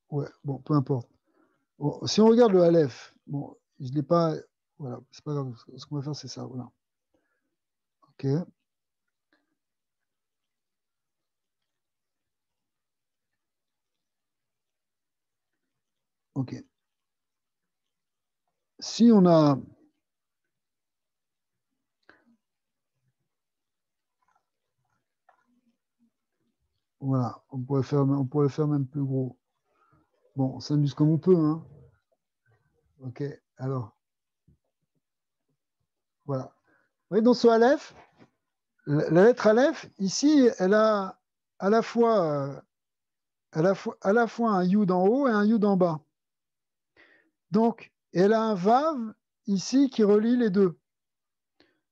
Ouais, bon, peu importe. Bon, si on regarde le Aleph, bon, je ne l'ai pas. Voilà, c'est pas grave. Ce qu'on va faire, c'est ça. Voilà. OK. OK. Si on a. Voilà, on pourrait le faire même plus gros. Bon, on s'amuse comme on peut, hein. OK, alors. Voilà. Vous voyez, dans ce Aleph, la lettre Aleph, ici, elle a à la fois, un Yud en haut et un Yud en bas. Donc, elle a un Vav ici qui relie les deux.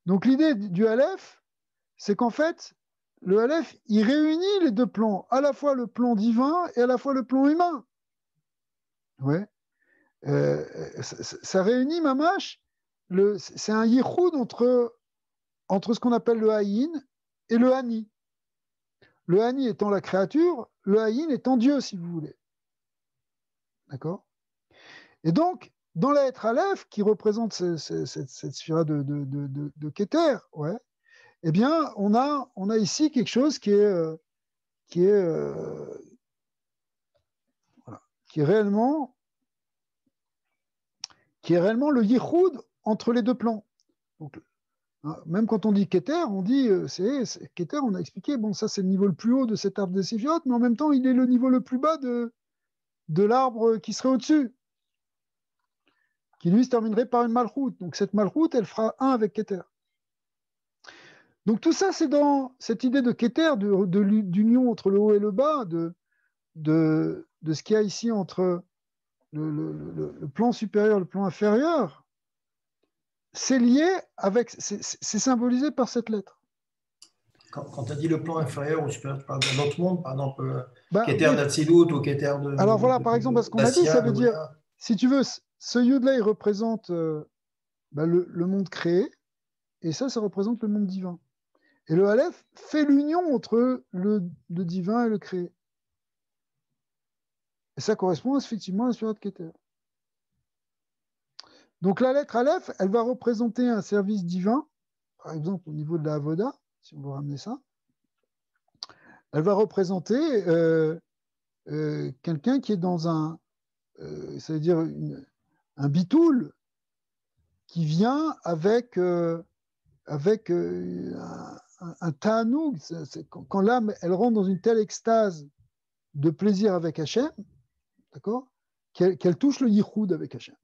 Donc, l'idée du Aleph, c'est qu'en fait, le Aleph, il réunit les deux plans, à la fois le plan divin et à la fois le plan humain. Ouais. Ça réunit Mamash, c'est un yichoud entre ce qu'on appelle le Haïn et le Hani. Le Hani étant la créature, le Haïn étant Dieu, si vous voulez. D'accord? Et donc, dans la lettre Aleph, qui représente cette sphère de Keter, ouais, eh bien, on a ici quelque chose qui est voilà, qui est réellement le yichoud entre les deux plans. Donc, hein, même quand on dit Keter, on dit Keter, on a expliqué, bon, ça c'est le niveau le plus haut de cet arbre des Séphirot, mais en même temps, il est le niveau le plus bas de l'arbre qui serait au-dessus, qui lui se terminerait par une malchoute. Donc cette malchoute, elle fera un avec Keter. Donc tout ça, c'est dans cette idée de Keter, d'union entre le haut et le bas, de ce qu'il y a ici entre le plan supérieur et le plan inférieur. C'est lié avec, c'est symbolisé par cette lettre. Quand tu as dit le plan inférieur ou supérieur, tu parles d'un autre monde, par exemple, Keter d'Atsilut ou Keter de. Alors voilà, par exemple, ce qu'on a dit, ça veut dire, si tu veux, ce Yud-là, il représente le monde créé, et ça représente le monde divin. Et le Aleph fait l'union entre le divin et le créé. Et ça correspond effectivement à la Sphira de Keter. Donc la lettre Aleph, elle va représenter un service divin, par exemple au niveau de la Avoda, si on veut ramener ça. Elle va représenter quelqu'un qui est dans ça veut dire un bitoul qui vient avec un ta'anoug, quand l'âme elle rentre dans une telle extase de plaisir avec Hachem, d'accord, qu'elle touche le yichoud avec Hachem.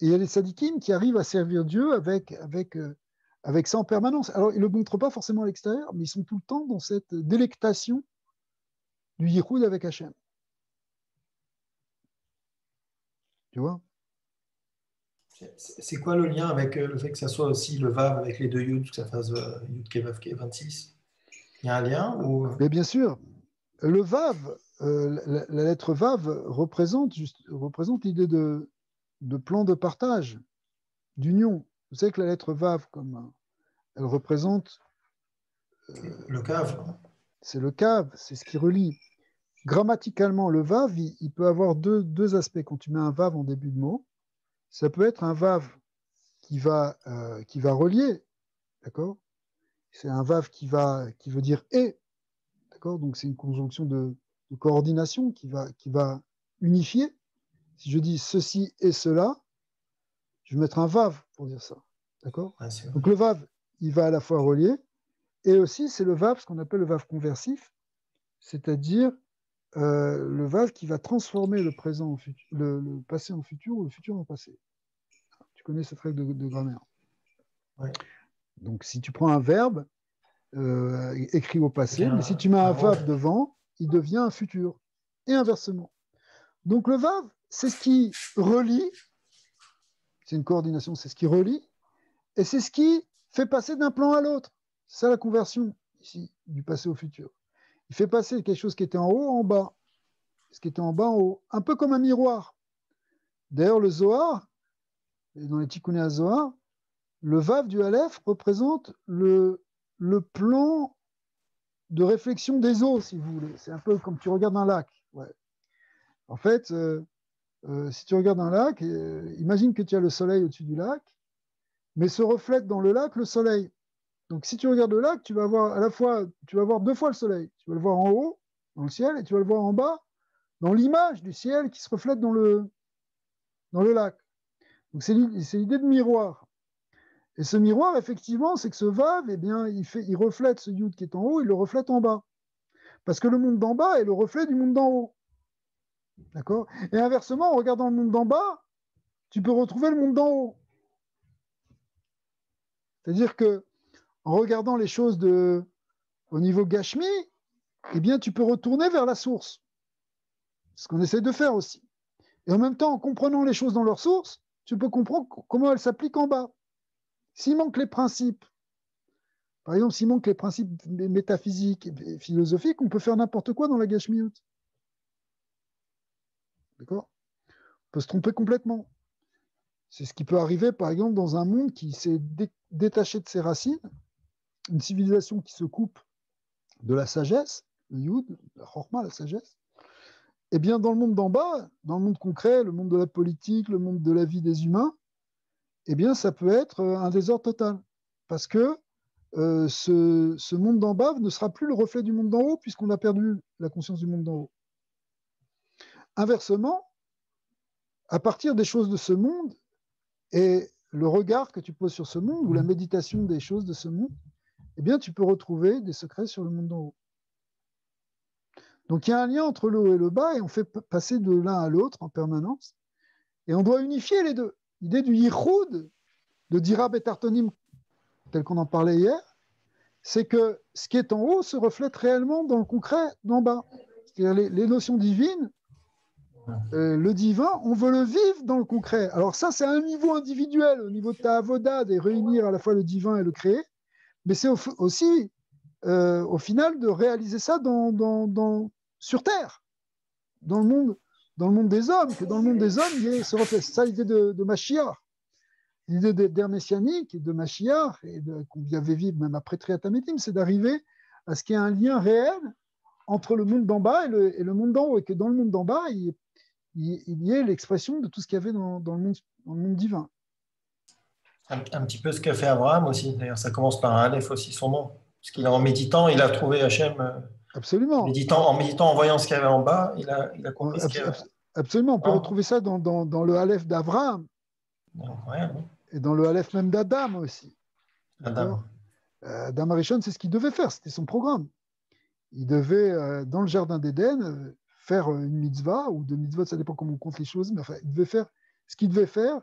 Et il y a les sadikim qui arrivent à servir Dieu avec ça en permanence. Alors, ils ne le montrent pas forcément à l'extérieur, mais ils sont tout le temps dans cette délectation du yichud avec Hachem. Tu vois? C'est quoi le lien avec le fait que ça soit aussi le Vav avec les deux Yud, que ça fasse Yud Kevav Ke 26? Il y a un lien ou... Mais bien sûr, le Vav, la lettre Vav représente l'idée de plan de partage, d'union. Vous savez que la lettre Vav, comme elle représente... le Kav. C'est le Kav, c'est ce qui relie. Grammaticalement, le Vav, il peut avoir deux aspects. Quand tu mets un Vav en début de mot, ça peut être un Vav qui va relier, d'accord? C'est un Vav qui veut dire et, d'accord? Donc c'est une conjonction de coordination qui va unifier. Si je dis ceci et cela, je vais mettre un Vav pour dire ça, d'accord? Ouais, donc le Vav, il va à la fois relier, et aussi c'est le Vav, ce qu'on appelle le Vav conversif, c'est-à-dire le Vav qui va transformer le présent en futur, le passé en futur ou le futur en passé. Tu connais cette règle de grammaire. Ouais. Donc si tu prends un verbe écrit au passé, mais si tu mets un Vav devant, il devient un futur. Et inversement. Donc le Vav, c'est ce qui relie, c'est une coordination, c'est ce qui relie, et c'est ce qui fait passer d'un plan à l'autre. C'est ça la conversion, ici, du passé au futur. Il fait passer quelque chose qui était en haut en bas, ce qui était en bas en haut, un peu comme un miroir. D'ailleurs, le Zohar, dans les Tikkuné Zohar, le Vav du Aleph représente le plan de réflexion des eaux, si vous voulez. C'est un peu comme tu regardes un lac. Ouais. En fait, si tu regardes un lac, imagine que tu as le soleil au-dessus du lac, mais se reflète dans le lac le soleil. Donc si tu regardes le lac, tu vas voir à la fois, tu vas voir deux fois le soleil. Tu vas le voir en haut, dans le ciel, et tu vas le voir en bas, dans l'image du ciel qui se reflète dans le lac. Donc c'est l'idée de miroir. Et ce miroir, effectivement, c'est que ce Vav, eh bien, il reflète ce Yud qui est en haut, il le reflète en bas. Parce que le monde d'en bas est le reflet du monde d'en haut. D'accord? Et inversement, en regardant le monde d'en bas, tu peux retrouver le monde d'en haut. C'est-à-dire que en regardant les choses au niveau Gashmi, eh bien, tu peux retourner vers la source. C'est ce qu'on essaie de faire aussi. Et en même temps, en comprenant les choses dans leur source, tu peux comprendre comment elles s'appliquent en bas. S'il manque les principes, par exemple, s'il manque les principes métaphysiques et philosophiques, on peut faire n'importe quoi dans la Gashmiut. D'accord? On peut se tromper complètement. C'est ce qui peut arriver, par exemple, dans un monde qui s'est détaché de ses racines, une civilisation qui se coupe de la sagesse, le Yud, la Chorma, la sagesse. Eh bien, dans le monde d'en bas, dans le monde concret, le monde de la politique, le monde de la vie des humains, eh bien, ça peut être un désordre total. Parce que ce monde d'en bas ne sera plus le reflet du monde d'en haut, puisqu'on a perdu la conscience du monde d'en haut. Inversement, à partir des choses de ce monde, et le regard que tu poses sur ce monde, ou la méditation des choses de ce monde, eh bien, tu peux retrouver des secrets sur le monde d'en haut. Donc, il y a un lien entre le haut et le bas, et on fait passer de l'un à l'autre en permanence. Et on doit unifier les deux. L'idée du yichud, de Dira Betartonim, tel qu'on en parlait hier, c'est que ce qui est en haut se reflète réellement dans le concret d'en bas. C'est-à-dire les notions divines, le divin, on veut le vivre dans le concret. Alors ça, c'est à un niveau individuel, au niveau de ta avoda, de réunir à la fois le divin et le créé, mais c'est aussi, au final, de réaliser ça sur Terre, dans le monde des hommes, que dans le monde des hommes, il y ait ce reflet. C'est ça l'idée de Mashiach. L'idée d'ère messianique et de Mashiach, et qu'on avait vivre même après Triat Hametim, c'est d'arriver à ce qu'il y ait un lien réel entre le monde d'en bas et le monde d'en haut, et que dans le monde d'en bas, il y ait l'expression de tout ce qu'il y avait dans le monde divin. Un petit peu ce qu'a fait Abraham aussi. D'ailleurs, ça commence par un Aleph aussi, son nom. Parce qu'il en méditant, il a trouvé Hachem. Absolument. En méditant, en voyant ce qu'il y avait en bas, il a compris ce qu'il y avait. Absolument. On peut retrouver ça dans le Aleph d'Abraham. Ouais. Et dans le Aleph même d'Adam aussi. Adam. Adam Arishon, c'est ce qu'il devait faire, c'était son programme. Il devait, dans le jardin d'Éden, faire une mitzvah, ou deux mitzvot, ça dépend comment on compte les choses, mais enfin, il devait faire ce qu'il devait faire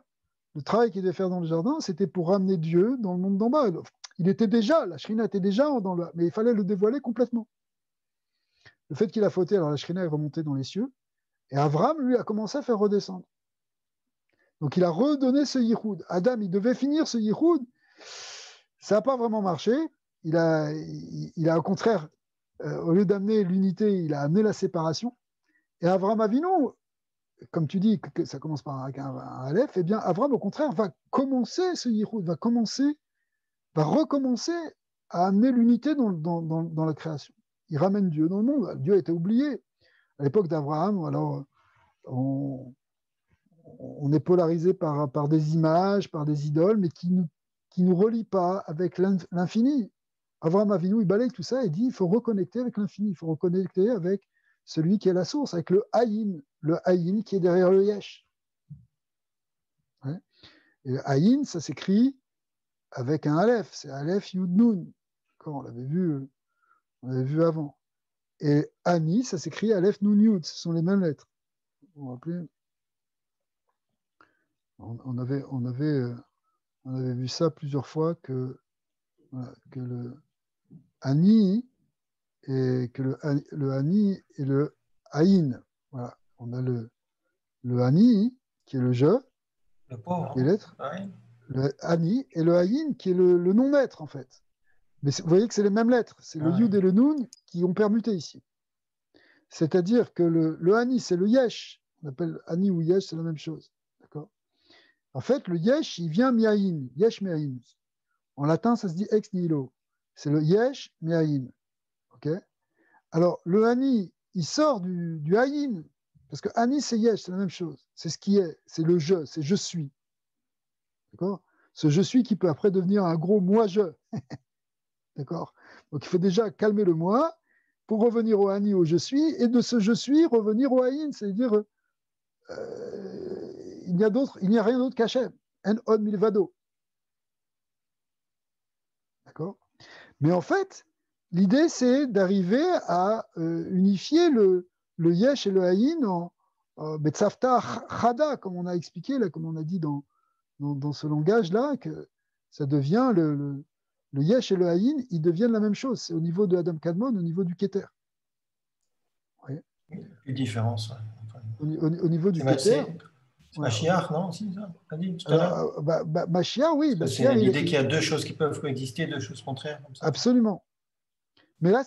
le travail qu'il devait faire dans le jardin, c'était pour ramener Dieu dans le monde d'en bas. Il était déjà, la Shrina était déjà mais il fallait le dévoiler complètement. Le fait qu'il a fauté, alors la Shrina est remontée dans les cieux, et Avram, lui, a commencé à faire redescendre. Donc il a redonné ce yichoud. Adam, il devait finir ce yichoud. Ça n'a pas vraiment marché. Il a au contraire, au lieu d'amener l'unité, il a amené la séparation. Et Avram Avinu, comme tu dis que ça commence par un Aleph, eh bien Avram, au contraire, va commencer ce yichoud, va recommencer à amener l'unité dans la création. Il ramène Dieu dans le monde. Dieu a été oublié. À l'époque d'Abraham, alors on est polarisé par des images, par des idoles, mais qui nous relient pas avec l'infini. Abraham Avinu, il balaye tout ça et dit il faut reconnecter avec l'infini, il faut reconnecter avec celui qui est la source, avec le Haïn qui est derrière le Yesh. Ouais. Et le Haïn, ça s'écrit avec un Aleph, c'est Aleph Yud Nun. On l'avait vu avant. Et Ani, ça s'écrit Aleph Nun Yud, ce sont les mêmes lettres. Vous vous rappelez ? On avait vu ça plusieurs fois que le Ani et que le Ani et le Aïn. Voilà. On a le Ani qui est le je, le pauvre, qui est l'être, le Ani et le Aïn qui est le non-être en fait. Mais vous voyez que c'est les mêmes lettres, c'est le Yud et le Nun qui ont permuté ici. C'est-à-dire que le Ani, c'est le Yesh. On appelle Ani ou Yesh, c'est la même chose. D'accord ? En fait, le Yesh, il vient mi'ayin, Yesh mi'ayin. En latin, ça se dit ex nihilo. C'est le Yesh mi'ayin. Ok ? Alors, le Ani, il sort du Ayin, parce que Ani, c'est Yesh, c'est la même chose. C'est ce qui est, c'est le je, c'est je suis. D'accord ? Ce je suis qui peut après devenir un gros moi-je. D'accord ? Donc, il faut déjà calmer le moi pour revenir au Ani, au je suis, et de ce je suis, revenir au Ayin, c'est-à-dire il n'y a rien d'autre qu'Hachem. En od milvado. D'accord ? Mais en fait, l'idée, c'est d'arriver à unifier le Yesh et le Haïn en Betzavta Chada, comme on a expliqué, là, comme on a dit dans ce langage-là, que ça devient le Yesh et le Haïn, ils deviennent la même chose. C'est au niveau de Adam Kadmon, au niveau du Keter. Une différence. Au niveau du Keter. C'est Mashiach, non aussi, ça t'as dit tout à l'heure Mashiach, oui. C'est l'idée qu'il y a deux choses qui peuvent coexister, deux choses contraires. Comme ça. Absolument. Mais là,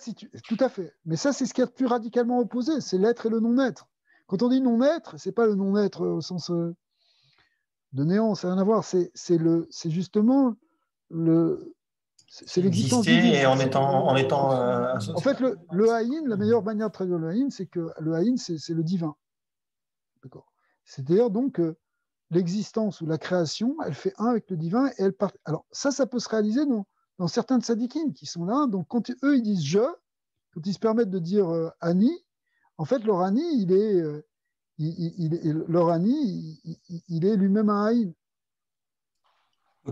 tout à fait. Mais ça, c'est ce qui est plus radicalement opposé, c'est l'être et le non-être. Quand on dit non-être, c'est pas le non-être au sens de néant, ça n'a rien à voir. C'est justement c'est l'existence divine. Et en étant associé. En fait, le haïn, la meilleure manière de traduire le haïn, c'est que le haïn, c'est le divin. D'accord. C'est-à-dire donc l'existence ou la création, elle fait un avec le divin et elle part. Alors ça peut se réaliser dans certains tzadikim qui sont là. Donc quand eux ils disent je, quand ils se permettent de dire Ani, en fait leur Ani il est leur Ani il est lui-même un Haïn.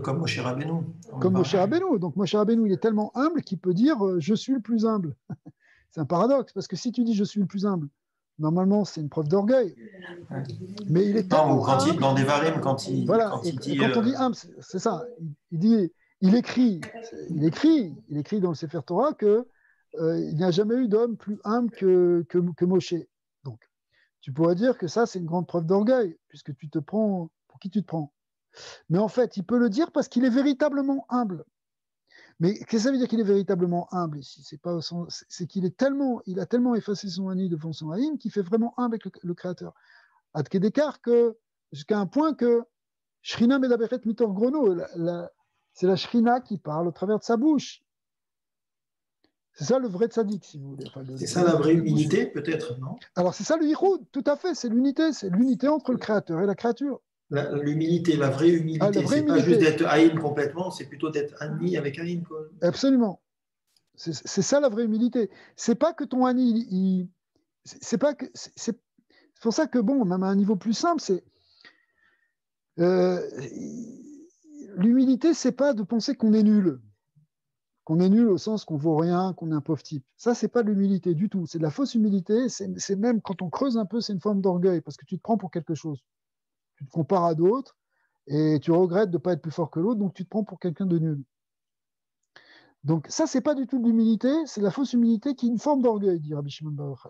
Comme Moshe Rabbeinu. Comme Moshe Rabbeinu. Donc Moshe Rabbeinu il est tellement humble qu'il peut dire je suis le plus humble. C'est un paradoxe parce que si tu dis je suis le plus humble, normalement c'est une preuve d'orgueil. Mais il est tellement humble. Dans des varim, quand il dit. Quand on dit humble, c'est ça. Il écrit dans le Sefer Torah que il n'y a jamais eu d'homme plus humble que Moshe. Donc, tu pourrais dire que ça, c'est une grande preuve d'orgueil, puisque tu te prends pour qui tu te prends. Mais en fait, il peut le dire parce qu'il est véritablement humble. Mais qu'est-ce que ça veut dire qu'il est véritablement humble ici ? C'est qu'il il a tellement effacé son Ani devant son Haïm qu'il fait vraiment humble avec le Créateur. Ad Kedekar jusqu'à un point que Shrina Medaberet Mitor Grono, c'est la Shrina qui parle au travers de sa bouche. C'est ça le vrai tzaddik, si vous voulez. Enfin, c'est ça la vraie unité, peut-être, non ? Alors c'est ça le yichoud, tout à fait, c'est l'unité entre le créateur et la créature. L'humilité, la vraie humilité, c'est pas juste d'être haïn complètement, c'est plutôt d'être Ani avec haïn. Absolument. C'est ça la vraie humilité. C'est pas que ton Ani, c'est pour ça que, bon, même à un niveau plus simple, c'est l'humilité, c'est pas de penser qu'on est nul. Qu'on est nul au sens qu'on vaut rien, qu'on est un pauvre type. Ça, c'est pas de l'humilité du tout. C'est de la fausse humilité. C'est même, quand on creuse un peu, c'est une forme d'orgueil, parce que tu te prends pour quelque chose. Tu te compares à d'autres, et tu regrettes de ne pas être plus fort que l'autre, donc tu te prends pour quelqu'un de nul. Donc ça, c'est pas du tout de l'humilité, c'est de la fausse humilité qui est une forme d'orgueil, dit Rabbi Shimon Bar Yochai.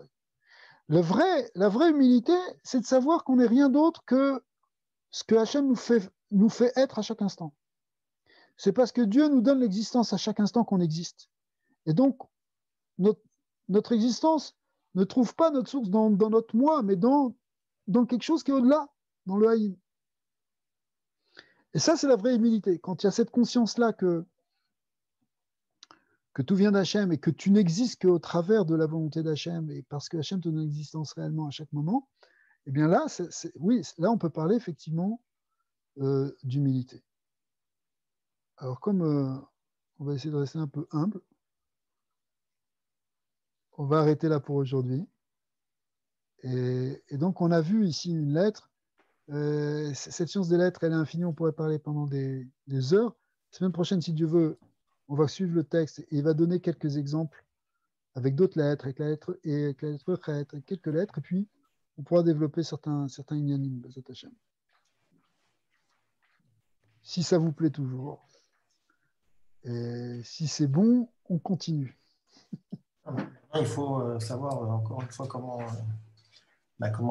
La vraie humilité, c'est de savoir qu'on n'est rien d'autre que ce que Hachem nous fait être à chaque instant. C'est parce que Dieu nous donne l'existence à chaque instant qu'on existe. Et donc, notre existence ne trouve pas notre source dans notre moi, mais dans quelque chose qui est au-delà, dans le haïm. Et ça, c'est la vraie humilité. Quand il y a cette conscience-là que tout vient d'Hachem et que tu n'existes qu'au travers de la volonté d'Hachem et parce que Hachem te donne l'existence réellement à chaque moment, eh bien là, oui, là, on peut parler effectivement d'humilité. Alors, comme on va essayer de rester un peu humble, on va arrêter là pour aujourd'hui. Et donc, on a vu ici une lettre. Cette science des lettres, elle est infinie, on pourrait parler pendant des heures. La semaine prochaine, si Dieu veut, on va suivre le texte et il va donner quelques exemples avec d'autres lettres, avec la lettre et avec la lettre Chet, avec quelques lettres, et puis on pourra développer certains inyanim, si ça vous plaît toujours. Et si c'est bon, on continue. Il faut savoir encore une fois comment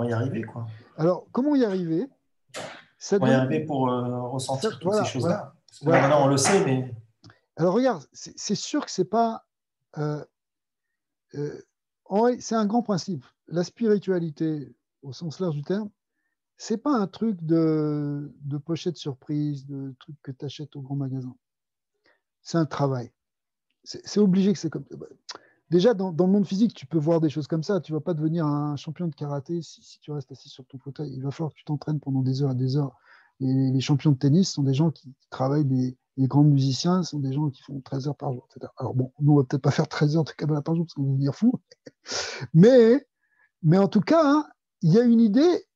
y arriver, quoi. Alors, comment y arriver? Comment y arriver pour ressentir toutes ces choses-là. Parce que là, maintenant, on le sait, mais... Alors, regarde, c'est sûr que c'est pas... c'est un grand principe. La spiritualité, au sens large du terme, c'est pas un truc de pochette surprise, de truc que tu achètes au grand magasin. C'est un travail. C'est obligé que c'est comme ça. Déjà, dans le monde physique, tu peux voir des choses comme ça. Tu ne vas pas devenir un champion de karaté si tu restes assis sur ton fauteuil. Il va falloir que tu t'entraînes pendant des heures et des heures. Les champions de tennis sont des gens qui travaillent, les grands musiciens sont des gens qui font 13 heures par jour, etc. Alors bon, nous, on ne va peut-être pas faire 13 heures de Kabbalah par jour parce qu'on va devenir fou. Mais en tout cas, hein, il y a une idée,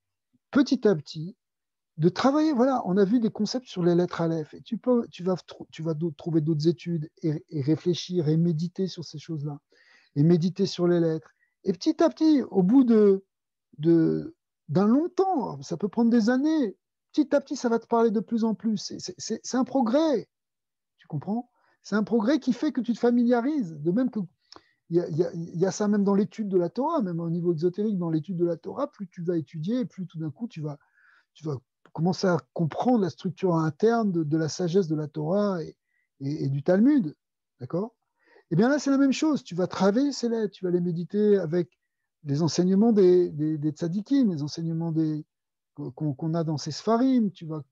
petit à petit, de travailler. Voilà, on a vu des concepts sur les lettres Aleph. Et tu vas trouver d'autres études et réfléchir et méditer sur ces choses-là. Et méditer sur les lettres. Et petit à petit, au bout d'un long temps, ça peut prendre des années, petit à petit, ça va te parler de plus en plus. C'est un progrès, tu comprends? C'est un progrès qui fait que tu te familiarises. De même que il y a ça même dans l'étude de la Torah, même au niveau exotérique, dans l'étude de la Torah, plus tu vas étudier, plus tout d'un coup, tu vas commencer à comprendre la structure interne de la sagesse de la Torah et du Talmud. D'accord? Eh bien là, c'est la même chose. Tu vas travailler ces lettres, tu vas les méditer avec les enseignements des tzadikim, les enseignements qu'on a dans ces sfarim. Tu vas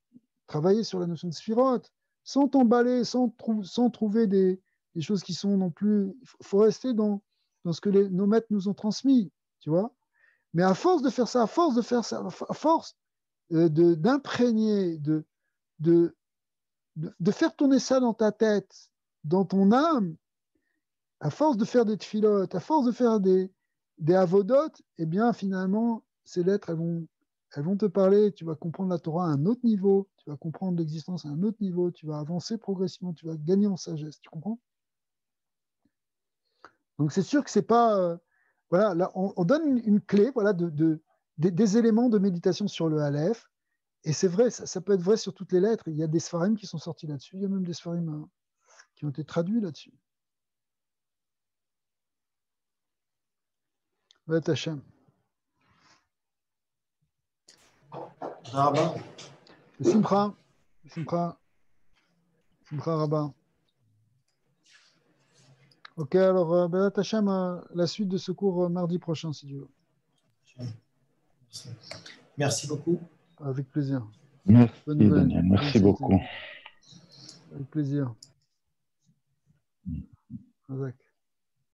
travailler sur la notion de sphiroth, sans t'emballer, sans trouver des choses qui sont non plus... Il faut rester dans ce que nos maîtres nous ont transmis, tu vois. Mais à force de faire ça, à force d'imprégner, de faire tourner ça dans ta tête, dans ton âme, à force de faire des tfilotes, à force de faire des avodotes, eh bien, finalement, ces lettres, elles vont te parler, tu vas comprendre la Torah à un autre niveau, tu vas comprendre l'existence à un autre niveau, tu vas avancer progressivement, tu vas gagner en sagesse, tu comprends? Donc, c'est sûr que c'est pas... voilà, là, on donne une clé, voilà, des éléments de méditation sur le Aleph, et c'est vrai, ça peut être vrai sur toutes les lettres. Il y a des Sfarim qui sont sortis là-dessus, il y a même des Sfarim qui ont été traduits là-dessus. Ouais, Tachem. Rabba. Simcha Rabba. Ok, alors, Béat Hachem, la suite de ce cours mardi prochain, si Dieu veut. Merci beaucoup. Avec plaisir. Merci, Daniel. Merci beaucoup. Avec plaisir. Avec.